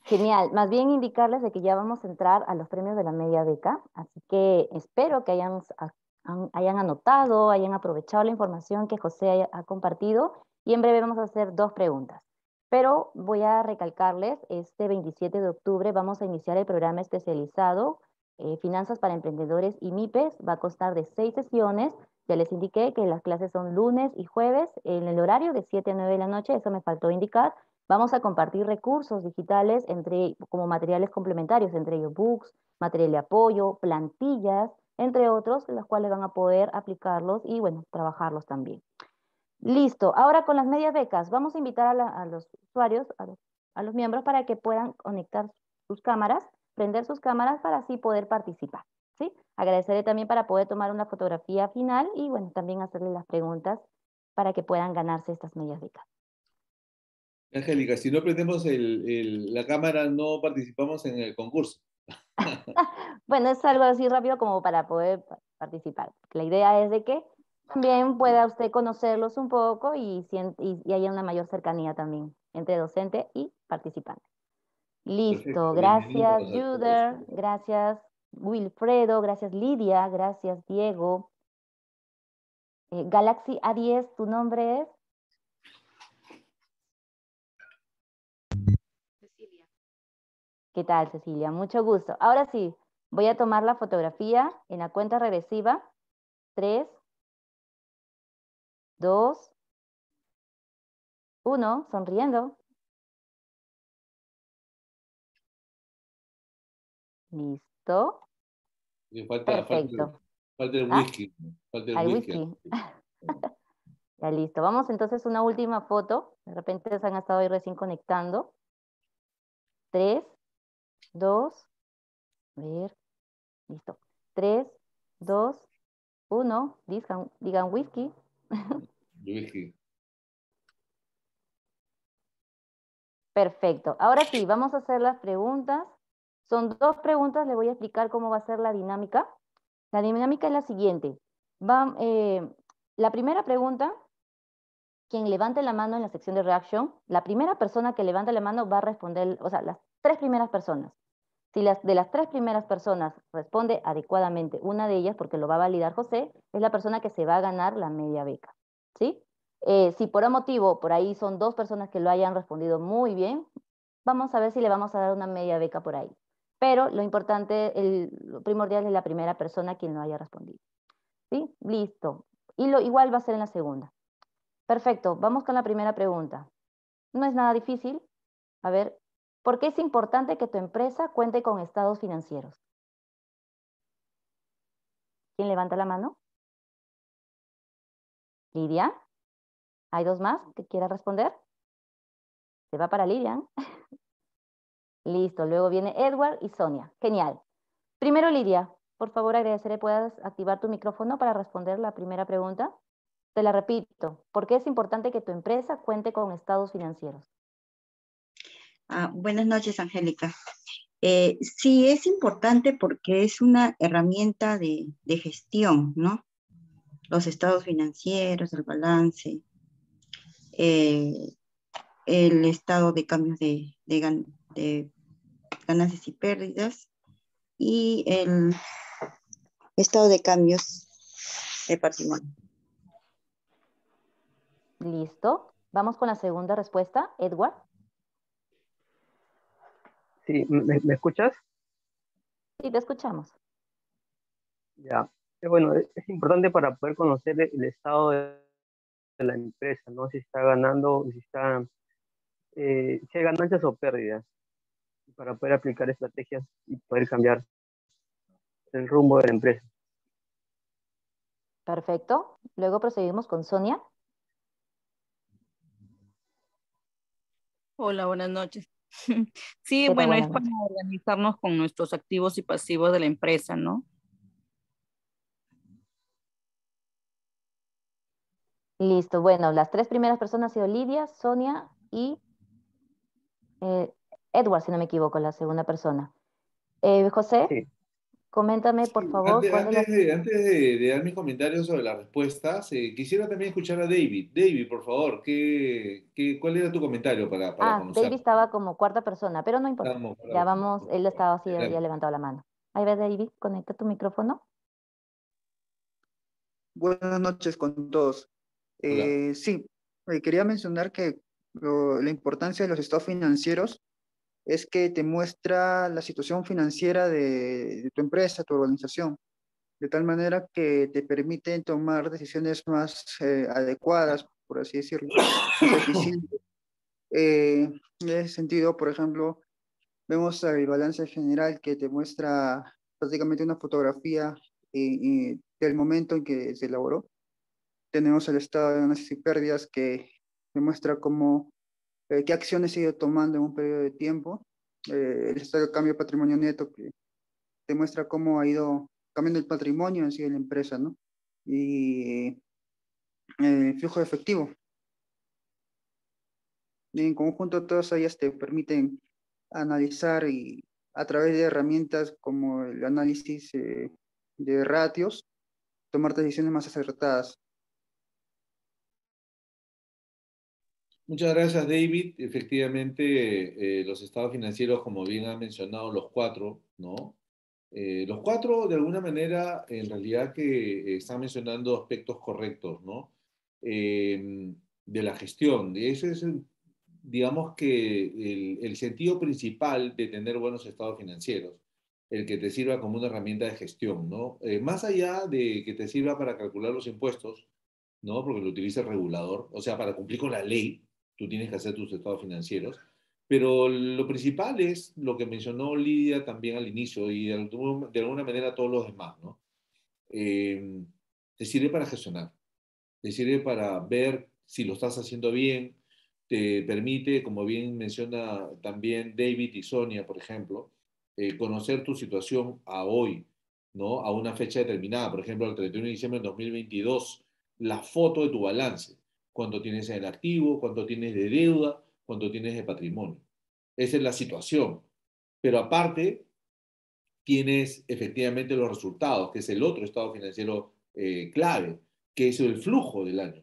Genial. Más bien indicarles de que ya vamos a entrar a los premios de la media beca, así que espero que hayan anotado, hayan aprovechado la información que José ha compartido y en breve vamos a hacer 2 preguntas. Pero voy a recalcarles, este 27 de octubre vamos a iniciar el programa especializado Finanzas para Emprendedores y MIPES. Va a constar de 6 sesiones. Ya les indiqué que las clases son lunes y jueves en el horario de 7 a 9 de la noche, eso me faltó indicar. Vamos a compartir recursos digitales como materiales complementarios, entre ellos books, material de apoyo, plantillas, entre otros, los cuales van a poder aplicarlos y, bueno, trabajarlos también. Listo. Ahora con las medias becas, vamos a invitar a los usuarios, a los miembros, para que puedan conectar sus cámaras, prender sus cámaras para así poder participar, ¿sí? Agradeceré también para poder tomar una fotografía final y, bueno, también hacerle las preguntas para que puedan ganarse estas medias becas. Angélica, si no prendemos la cámara, no participamos en el concurso. Bueno, es algo así rápido como para poder participar. La idea es de que también pueda usted conocerlos un poco y haya una mayor cercanía también entre docente y participante. Listo, Perfecto, bienvenidos gracias a Juder, todos. gracias Wilfredo, gracias Lidia, gracias Diego. Galaxy A10, ¿tu nombre es? Cecilia. ¿Qué tal, Cecilia? Mucho gusto. Ahora sí, voy a tomar la fotografía en la cuenta regresiva. 3, 2, 1, sonriendo. Listo. Perfecto. Falta el ¿Ah? whisky. Falta el Hay whisky. whisky. Ya listo. Vamos entonces a una última foto. De repente se han estado ahí recién conectando. 3, 2, a ver, listo. 3, 2, 1, digan whisky. Whisky. Perfecto. Ahora sí, vamos a hacer las preguntas. Son 2 preguntas, les voy a explicar cómo va a ser la dinámica. La dinámica es la siguiente. La primera pregunta, quien levante la mano en la sección de reaction, la primera persona que levante la mano va a responder, o sea, las 3 primeras personas. Si de las 3 primeras personas responde adecuadamente una de ellas, porque lo va a validar José, es la persona que se va a ganar la media beca, ¿sí? Si por un motivo, por ahí son 2 personas que lo hayan respondido muy bien, vamos a ver si le vamos a dar una media beca por ahí. Pero lo importante, lo primordial es la primera persona quien lo haya respondido, ¿sí? Listo. Y igual va a ser en la segunda. Perfecto, vamos con la primera pregunta. No es nada difícil. A ver, ¿por qué es importante que tu empresa cuente con estados financieros? ¿Quién levanta la mano? Lidia. ¿Hay 2 más que quieran responder? Se va para Lidia. Listo, luego viene Edward y Sonia. Genial. Primero, Lidia, por favor, agradeceré puedas activar tu micrófono para responder la primera pregunta. Te la repito, ¿por qué es importante que tu empresa cuente con estados financieros? Buenas noches, Angélica. Sí, es importante porque es una herramienta de gestión, ¿no? Los estados financieros, el balance, el estado de cambios de ganancias y pérdidas y el estado de cambios de patrimonio. Listo. Vamos con la segunda respuesta, Edward. Sí, ¿me escuchas? Sí, te escuchamos. Ya. Bueno, es importante para poder conocer el estado de la empresa, ¿no? Si está ganando, si hay ganancias o pérdidas, para poder aplicar estrategias y poder cambiar el rumbo de la empresa. Perfecto. Luego proseguimos con Sonia. Hola, buenas noches. Sí, ¿Qué tal? bueno, es Buenas para noches. organizarnos con nuestros activos y pasivos de la empresa, ¿no? Listo. Bueno, las tres primeras personas han sido Lidia, Sonia y eh, Edward, si no me equivoco, la segunda persona. José, Sí. coméntame, por Sí, favor, ¿cuál es la... antes de dar mis comentarios sobre las respuestas, quisiera también escuchar a David. David, por favor, ¿cuál era tu comentario para Ah, David conocer? estaba como cuarta persona, pero no importa. Estamos, Ya claro, vamos, él estaba así, ya adelante. levantado la mano. Ahí ves, David, conecta tu micrófono. Buenas noches con todos. Hola. Sí, quería mencionar que la importancia de los estados financieros es que te muestra la situación financiera de tu empresa, tu organización, de tal manera que te permiten tomar decisiones más adecuadas, por así decirlo, más eficientes. En ese sentido, por ejemplo, vemos el balance general que te muestra prácticamente una fotografía del momento en que se elaboró. Tenemos el estado de ganancias y pérdidas que demuestra cómo, qué acciones se ha ido tomando en un periodo de tiempo. El estado de cambio de patrimonio neto que demuestra cómo ha ido cambiando el patrimonio en sí de la empresa, ¿no? Y el flujo de efectivo. Y en conjunto, todas ellas te permiten analizar y a través de herramientas como el análisis de ratios, tomar decisiones más acertadas. Muchas gracias, David. Efectivamente, los estados financieros, como bien han mencionado los cuatro, ¿no? Los cuatro, de alguna manera, en realidad que están mencionando aspectos correctos, ¿no? De la gestión. Y ese es, digamos que, el sentido principal de tener buenos estados financieros, el que te sirva como una herramienta de gestión, ¿no? Más allá de que te sirva para calcular los impuestos, ¿no? Porque lo utiliza el regulador, o sea, para cumplir con la ley, tú tienes que hacer tus estados financieros. Pero lo principal es lo que mencionó Lidia también al inicio y de alguna manera todos los demás, ¿no? Eh, Te sirve para gestionar, te sirve para ver si lo estás haciendo bien, te permite, como bien menciona también David y Sonia, por ejemplo, conocer tu situación a hoy, ¿no? A una fecha determinada, por ejemplo, el 31 de diciembre de 2022, la foto de tu balance, cuánto tienes en el activo, cuánto tienes de deuda, cuánto tienes de patrimonio. Esa es la situación. Pero aparte, tienes efectivamente los resultados, que es el otro estado financiero clave, que es el flujo del año.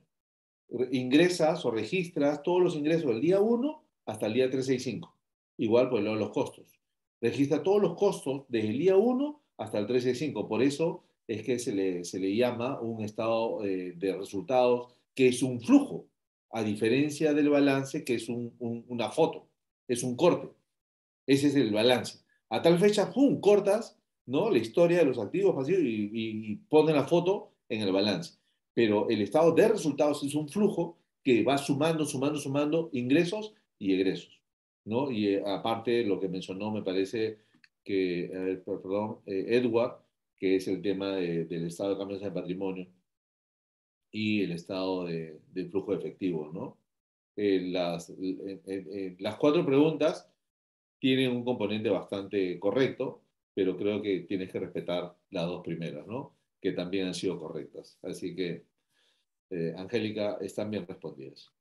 Ingresas o registras todos los ingresos del día 1 hasta el día 365. Igual pues luego los costos. Registra todos los costos desde el día 1 hasta el 365. Por eso es que se le llama un estado de resultados que es un flujo, a diferencia del balance que es una foto, es un corte. Ese es el balance. A tal fecha, ¡pum!, cortas, ¿no? La historia de los activos pasivos y ponen la foto en el balance. Pero el estado de resultados es un flujo que va sumando ingresos y egresos, ¿no? Y aparte, lo que mencionó, me parece que, perdón, Edward, que es el tema del estado de cambios de patrimonio y el estado de flujo de efectivo, ¿no? Las cuatro preguntas tienen un componente bastante correcto, pero creo que tienes que respetar las dos primeras, ¿no? Que también han sido correctas. Así que, Angélica, están bien respondidas.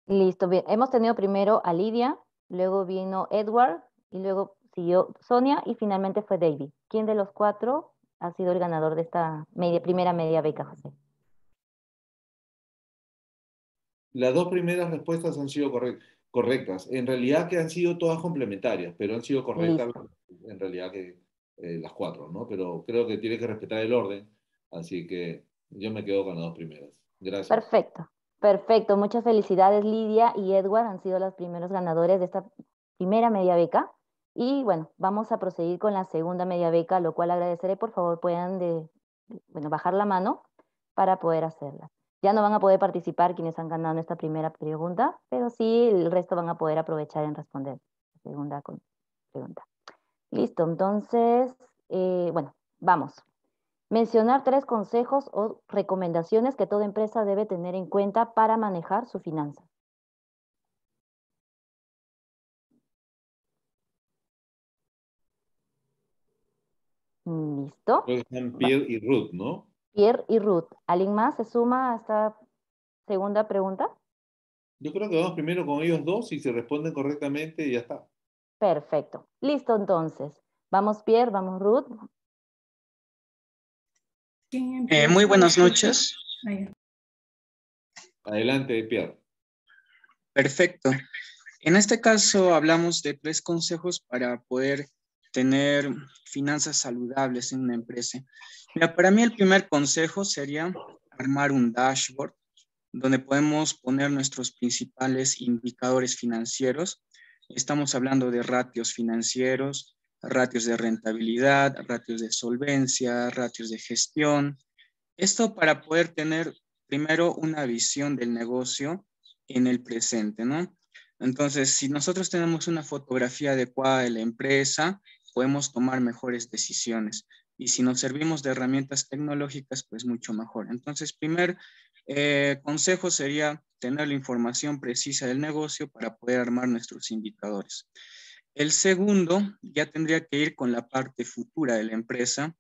Listo, bien. Hemos tenido primero a Lidia, luego vino Edward y luego siguió Sonia y finalmente fue David. ¿Quién de los cuatro ha sido el ganador de esta primera media beca, José? Las dos primeras respuestas han sido correctas. En realidad que han sido todas complementarias, pero han sido correctas Listo. en realidad que las cuatro, ¿no? Pero creo que tiene que respetar el orden, así que yo me quedo con las dos primeras. Gracias. Perfecto, perfecto. Muchas felicidades, Lidia y Edward han sido los primeros ganadores de esta primera media beca. Y bueno, vamos a proseguir con la segunda media beca, lo cual agradeceré, por favor, puedan bajar la mano para poder hacerla. Ya no van a poder participar quienes han ganado esta primera pregunta, pero sí el resto van a poder aprovechar en responder la segunda pregunta. Listo, entonces, bueno, vamos. Mencionar 3 consejos o recomendaciones que toda empresa debe tener en cuenta para manejar su finanza. ¿Listo? Creo que están Pierre y Ruth, ¿no? Pierre y Ruth. ¿Alguien más se suma a esta segunda pregunta? Yo creo que vamos primero con ellos dos y si responden correctamente ya está. Perfecto. Listo, entonces. Vamos, Pierre, vamos, Ruth. Muy buenas noches. Adelante, Pierre. Perfecto. En este caso hablamos de 3 consejos para poder tener finanzas saludables en una empresa. Mira, para mí el primer consejo sería armar un dashboard donde podemos poner nuestros principales indicadores financieros. Estamos hablando de ratios financieros, ratios de rentabilidad, ratios de solvencia, ratios de gestión. Esto para poder tener primero una visión del negocio en el presente, ¿no? Entonces, si nosotros tenemos una fotografía adecuada de la empresa, podemos tomar mejores decisiones. Y si nos servimos de herramientas tecnológicas, pues mucho mejor. Entonces, primer consejo sería tener la información precisa del negocio para poder armar nuestros indicadores. El segundo ya tendría que ir con la parte futura de la empresa.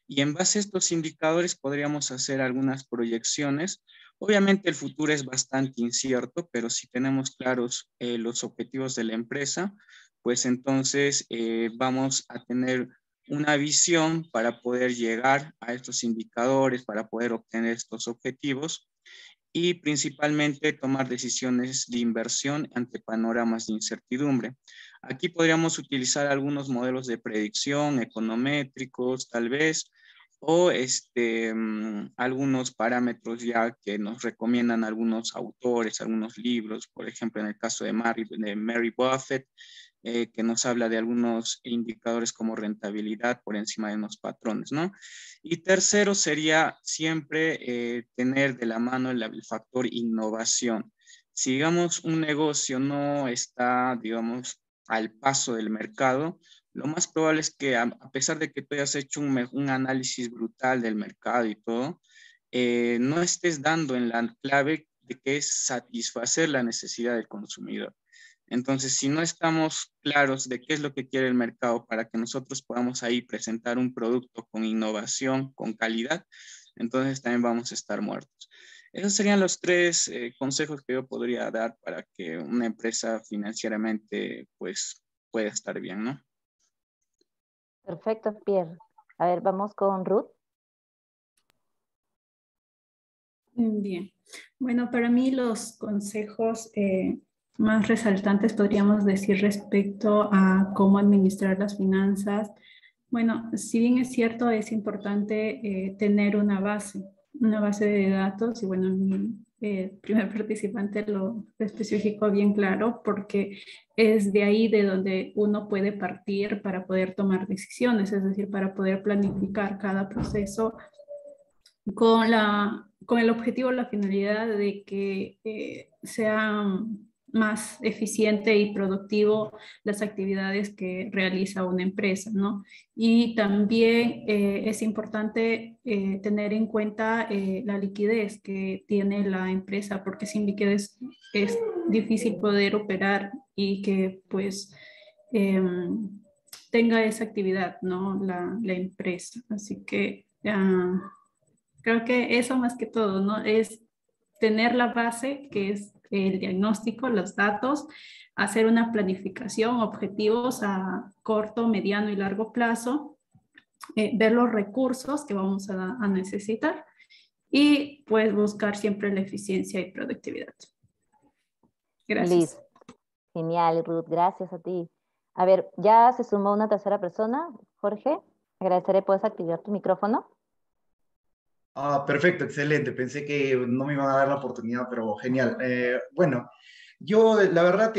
Y en base a estos indicadores podríamos hacer algunas proyecciones. Obviamente el futuro es bastante incierto, pero si tenemos claros los objetivos de la empresa, pues entonces vamos a tener una visión para poder llegar a estos indicadores, para poder obtener estos objetivos y principalmente tomar decisiones de inversión ante panoramas de incertidumbre. Aquí podríamos utilizar algunos modelos de predicción econométricos, tal vez, o algunos parámetros ya que nos recomiendan algunos autores, algunos libros, por ejemplo, en el caso de Mary Buffett, que nos habla de algunos indicadores como rentabilidad por encima de unos patrones, ¿no? Y tercero sería siempre tener de la mano el factor innovación. Si, digamos, un negocio no está, digamos, al paso del mercado, lo más probable es que a pesar de que tú hayas hecho un análisis brutal del mercado y todo, no estés dando en la clave de que es satisfacer la necesidad del consumidor. Entonces, si no estamos claros de qué es lo que quiere el mercado para que nosotros podamos ahí presentar un producto con innovación, con calidad, entonces también vamos a estar muertos. Esos serían los 3 consejos que yo podría dar para que una empresa financieramente pues pueda estar bien, ¿no? Perfecto, Pierre. A ver, vamos con Ruth. Bien. Bueno, para mí los consejos más resaltantes podríamos decir respecto a cómo administrar las finanzas. Bueno, si bien es cierto, es importante tener una base de datos y bueno, mi primer participante lo especificó bien claro porque es de ahí de donde uno puede partir para poder tomar decisiones, es decir, para poder planificar cada proceso con el objetivo, la finalidad de que sea más eficiente y productivo las actividades que realiza una empresa, ¿no? Y también es importante tener en cuenta la liquidez que tiene la empresa, porque sin liquidez es difícil poder operar y que pues tenga esa actividad, ¿no? La empresa. Así que creo que eso más que todo, ¿no? Es tener la base, que es el diagnóstico, los datos, hacer una planificación, objetivos a corto, mediano y largo plazo, ver los recursos que vamos a necesitar y pues buscar siempre la eficiencia y productividad. Gracias. Listo. Genial, Ruth, gracias a ti. A ver, ya se sumó una tercera persona. Jorge, agradeceré, ¿puedes activar tu micrófono? Ah, perfecto, excelente. Pensé que no me iban a dar la oportunidad, pero genial. Bueno, Yo, la verdad,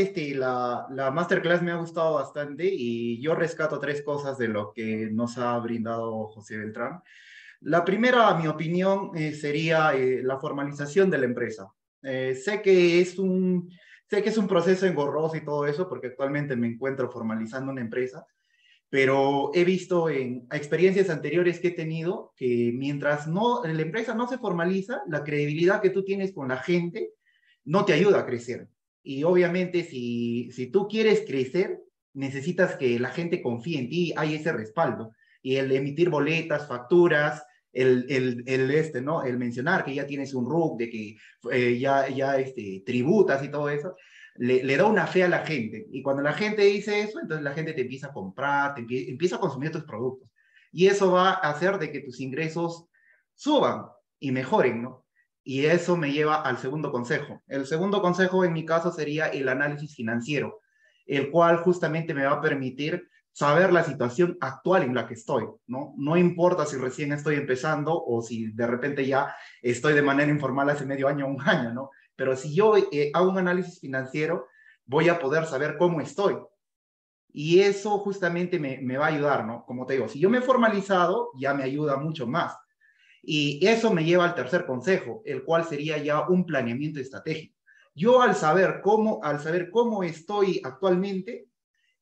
la masterclass me ha gustado bastante y yo rescato tres cosas de lo que nos ha brindado José Beltrán. La primera, a mi opinión, sería la formalización de la empresa. Sé que es un proceso engorroso y todo eso, porque actualmente me encuentro formalizando una empresa, pero he visto en experiencias anteriores que he tenido que mientras la empresa no se formaliza, la credibilidad que tú tienes con la gente no te ayuda a crecer. Y obviamente si tú quieres crecer, necesitas que la gente confíe en ti, hay ese respaldo. Y el emitir boletas, facturas, ¿no? El mencionar que ya tienes un RUC, de que tributas y todo eso, le da una fe a la gente. Y cuando la gente dice eso, entonces la gente te empieza a comprar, empieza a consumir tus productos. Y eso va a hacer de que tus ingresos suban y mejoren, ¿no? Y eso me lleva al segundo consejo. El segundo consejo en mi caso sería el análisis financiero, el cual justamente me va a permitir saber la situación actual en la que estoy, ¿no? No importa si recién estoy empezando o si de repente ya estoy de manera informal hace medio año o un año, ¿no? Pero si yo hago un análisis financiero, voy a poder saber cómo estoy. Y eso justamente me va a ayudar, ¿no? Como te digo, si yo me he formalizado, ya me ayuda mucho más. Y eso me lleva al tercer consejo, el cual sería ya un planeamiento estratégico. Yo al saber cómo estoy actualmente,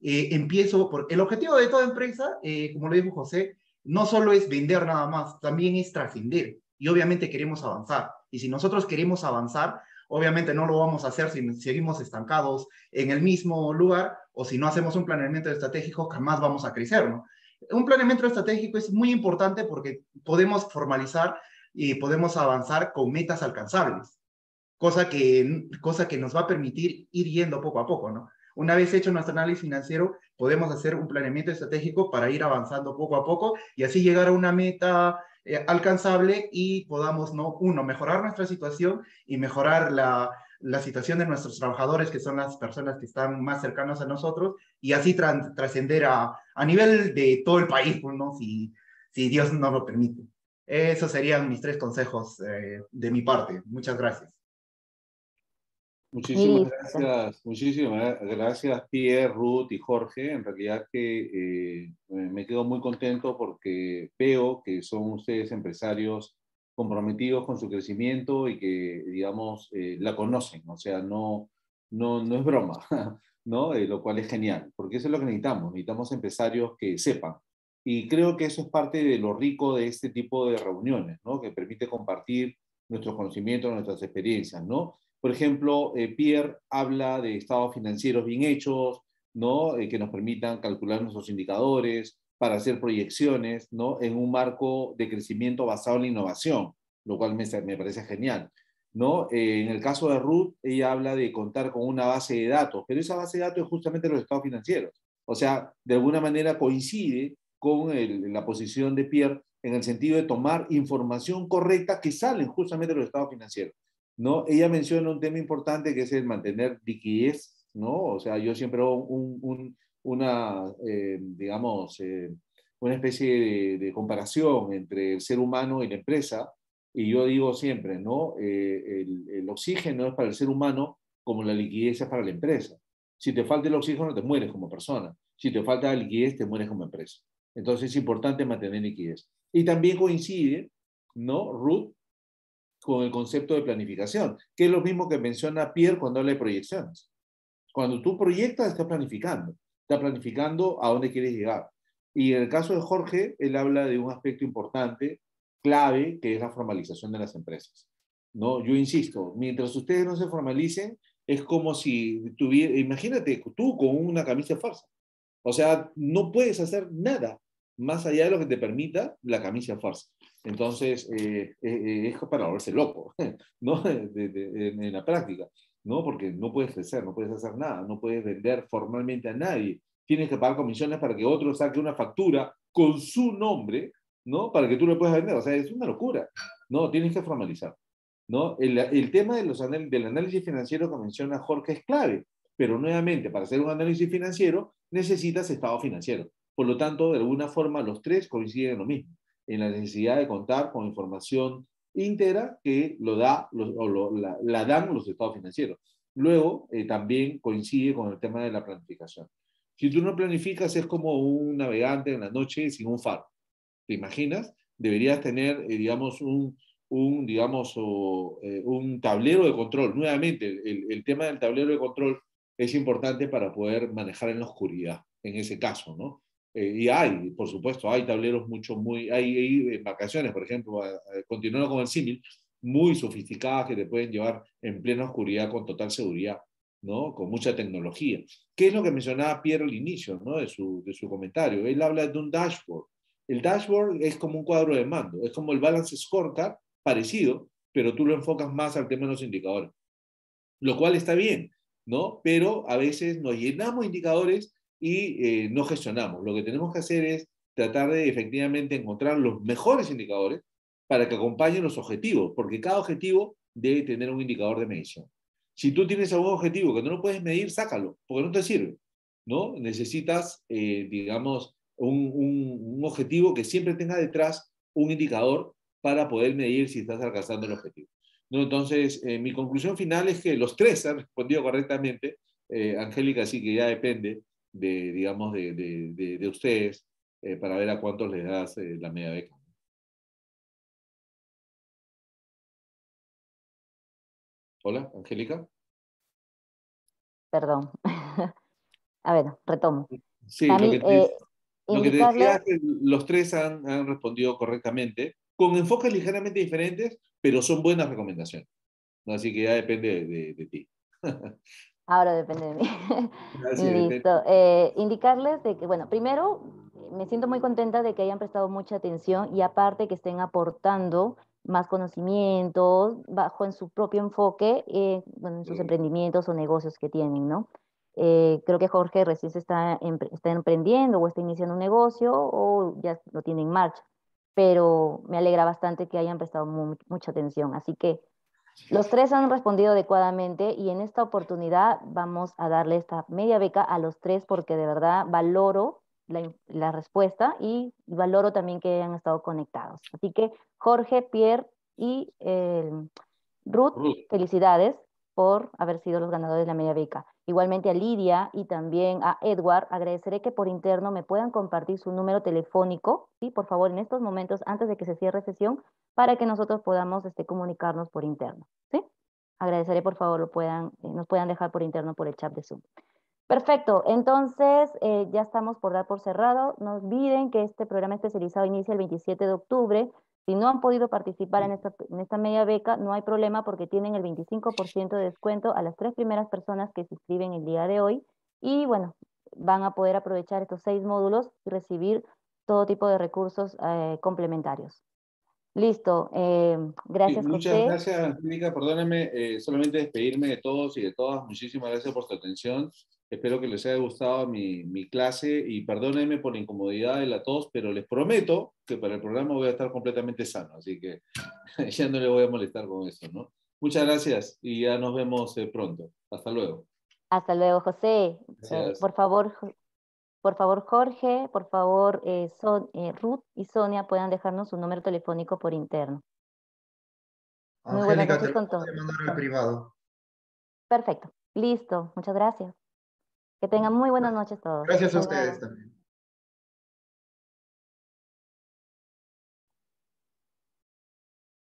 empiezo, porque el objetivo de toda empresa, como lo dijo José, no solo es vender nada más, también es trascender. Y obviamente queremos avanzar. Y si nosotros queremos avanzar, obviamente no lo vamos a hacer si seguimos estancados en el mismo lugar o si no hacemos un planeamiento estratégico, jamás vamos a crecer, ¿no? Un planeamiento estratégico es muy importante porque podemos formalizar y podemos avanzar con metas alcanzables, cosa que nos va a permitir ir yendo poco a poco, ¿no? Una vez hecho nuestro análisis financiero, podemos hacer un planeamiento estratégico para ir avanzando poco a poco y así llegar a una meta alcanzable y podamos, ¿no? Uno, mejorar nuestra situación y mejorar la situación de nuestros trabajadores, que son las personas que están más cercanas a nosotros, y así trascender a nivel de todo el país, ¿no? Si Dios nos lo permite. Esos serían mis tres consejos de mi parte. Muchas gracias. Muchísimas gracias, Pierre, Ruth y Jorge. En realidad que me quedo muy contento porque veo que son ustedes empresarios comprometidos con su crecimiento y que, digamos, la conocen. O sea, no es broma, ¿no? Lo cual es genial, porque eso es lo que necesitamos. Necesitamos empresarios que sepan. Y creo que eso es parte de lo rico de este tipo de reuniones, ¿no? Que permite compartir nuestros conocimientos, nuestras experiencias, ¿no? Por ejemplo, Pierre habla de estados financieros bien hechos, ¿no? Que nos permitan calcular nuestros indicadores para hacer proyecciones, ¿no? En un marco de crecimiento basado en la innovación, lo cual me parece genial, ¿no? En el caso de Ruth, ella habla de contar con una base de datos, pero esa base de datos es justamente los estados financieros. O sea, de alguna manera coincide con la posición de Pierre en el sentido de tomar información correcta que salen justamente de los estados financieros, ¿no? Ella menciona un tema importante que es el mantener liquidez, ¿no? O sea, yo siempre hago una especie de comparación entre el ser humano y la empresa, y yo digo siempre, ¿no? El oxígeno es para el ser humano como la liquidez es para la empresa. Si te falta el oxígeno, te mueres como persona. Si te falta la liquidez, te mueres como empresa. Entonces es importante mantener liquidez. Y también coincide, ¿no, Ruth, con el concepto de planificación, que es lo mismo que menciona Pierre cuando habla de proyecciones. Cuando tú proyectas, estás planificando a dónde quieres llegar. Y en el caso de Jorge, él habla de un aspecto importante, clave, que es la formalización de las empresas, ¿no? Yo insisto, mientras ustedes no se formalicen, es como si tuviera, imagínate tú con una camisa falsa. O sea, no puedes hacer nada más allá de lo que te permita la camisa falsa. Entonces, es para volverse loco, ¿no? En la práctica, ¿no? Porque no puedes crecer, no puedes hacer nada, no puedes vender formalmente a nadie. Tienes que pagar comisiones para que otro saque una factura con su nombre, ¿no? Para que tú le puedas vender. O sea, es una locura, ¿no? Tienes que formalizar, ¿no? El tema del análisis financiero que menciona Jorge es clave, pero nuevamente, para hacer un análisis financiero necesitas estado financiero. Por lo tanto, de alguna forma, los tres coinciden en lo mismo, en la necesidad de contar con información íntegra que la dan los estados financieros. Luego, también coincide con el tema de la planificación. Si tú no planificas, es como un navegante en la noche sin un faro. ¿Te imaginas? Deberías tener, digamos, un tablero de control. Nuevamente, el tema del tablero de control es importante para poder manejar en la oscuridad, en ese caso, ¿no? Y hay, por supuesto, hay tableros hay embarcaciones, por ejemplo, continuando con el símil, muy sofisticadas que te pueden llevar en plena oscuridad con total seguridad, ¿no? Con mucha tecnología. ¿Qué es lo que mencionaba Pierre al inicio, ¿no? de su comentario? Él habla de un dashboard. El dashboard es como un cuadro de mando, es como el balance scorecard, parecido, pero tú lo enfocas más al tema de los indicadores, lo cual está bien, ¿no? Pero a veces nos llenamos de indicadores y no gestionamos. Lo que tenemos que hacer es tratar de efectivamente encontrar los mejores indicadores para que acompañen los objetivos, porque cada objetivo debe tener un indicador de medición. Si tú tienes algún objetivo que no lo puedes medir, sácalo, porque no te sirve, ¿no? Necesitas, digamos, un objetivo que siempre tenga detrás un indicador para poder medir si estás alcanzando el objetivo, ¿no? Entonces, mi conclusión final es que los tres han respondido correctamente. Angélica, sí que ya depende digamos, de ustedes para ver a cuántos les das la media beca. Hola, Angélica. Perdón. A ver, retomo. Sí, lo que te decía es que los tres han respondido correctamente, con enfoques ligeramente diferentes, pero son buenas recomendaciones. Así que ya depende de ti. Ahora depende de mí. Listo. Indicarles de que, bueno, primero me siento muy contenta de que hayan prestado mucha atención y aparte que estén aportando más conocimientos bajo en su propio enfoque, bueno, en sus emprendimientos o negocios que tienen, ¿no? Creo que Jorge recién está emprendiendo o está iniciando un negocio o ya lo tiene en marcha, pero me alegra bastante que hayan prestado mucha atención. Así que los tres han respondido adecuadamente y en esta oportunidad vamos a darle esta media beca a los tres porque de verdad valoro la respuesta y valoro también que hayan estado conectados. Así que Jorge, Pierre y Ruth, felicidades por haber sido los ganadores de la media beca. Igualmente a Lidia y también a Edward, agradeceré que por interno me puedan compartir su número telefónico, ¿sí? Por favor, en estos momentos, antes de que se cierre sesión, para que nosotros podamos comunicarnos por interno, ¿sí? Agradeceré, por favor, nos puedan dejar por interno por el chat de Zoom. Perfecto, entonces ya estamos por dar por cerrado. No olviden que este programa especializado inicia el 27 de octubre. Si no han podido participar en esta media beca, no hay problema porque tienen el 25% de descuento a las 3 primeras personas que se inscriben el día de hoy. Y bueno, van a poder aprovechar estos 6 módulos y recibir todo tipo de recursos complementarios. Listo, gracias, Muchas José. gracias, Angélica. Perdóname, solamente despedirme de todos y de todas. Muchísimas gracias por su atención. Espero que les haya gustado mi clase y perdónenme por la incomodidad de la tos, pero les prometo que para el programa voy a estar completamente sano, así que ya no le voy a molestar con eso, ¿no? Muchas gracias y ya nos vemos pronto. Hasta luego. Hasta luego, José. Por favor, Jorge, por favor, Ruth y Sonia puedan dejarnos su número telefónico por interno. Muy buenas Angélica, noches te con lo todos. voy a mandar al privado. Perfecto, listo, muchas gracias. Que tengan muy buenas noches todos. Gracias a Hasta luego. ustedes también.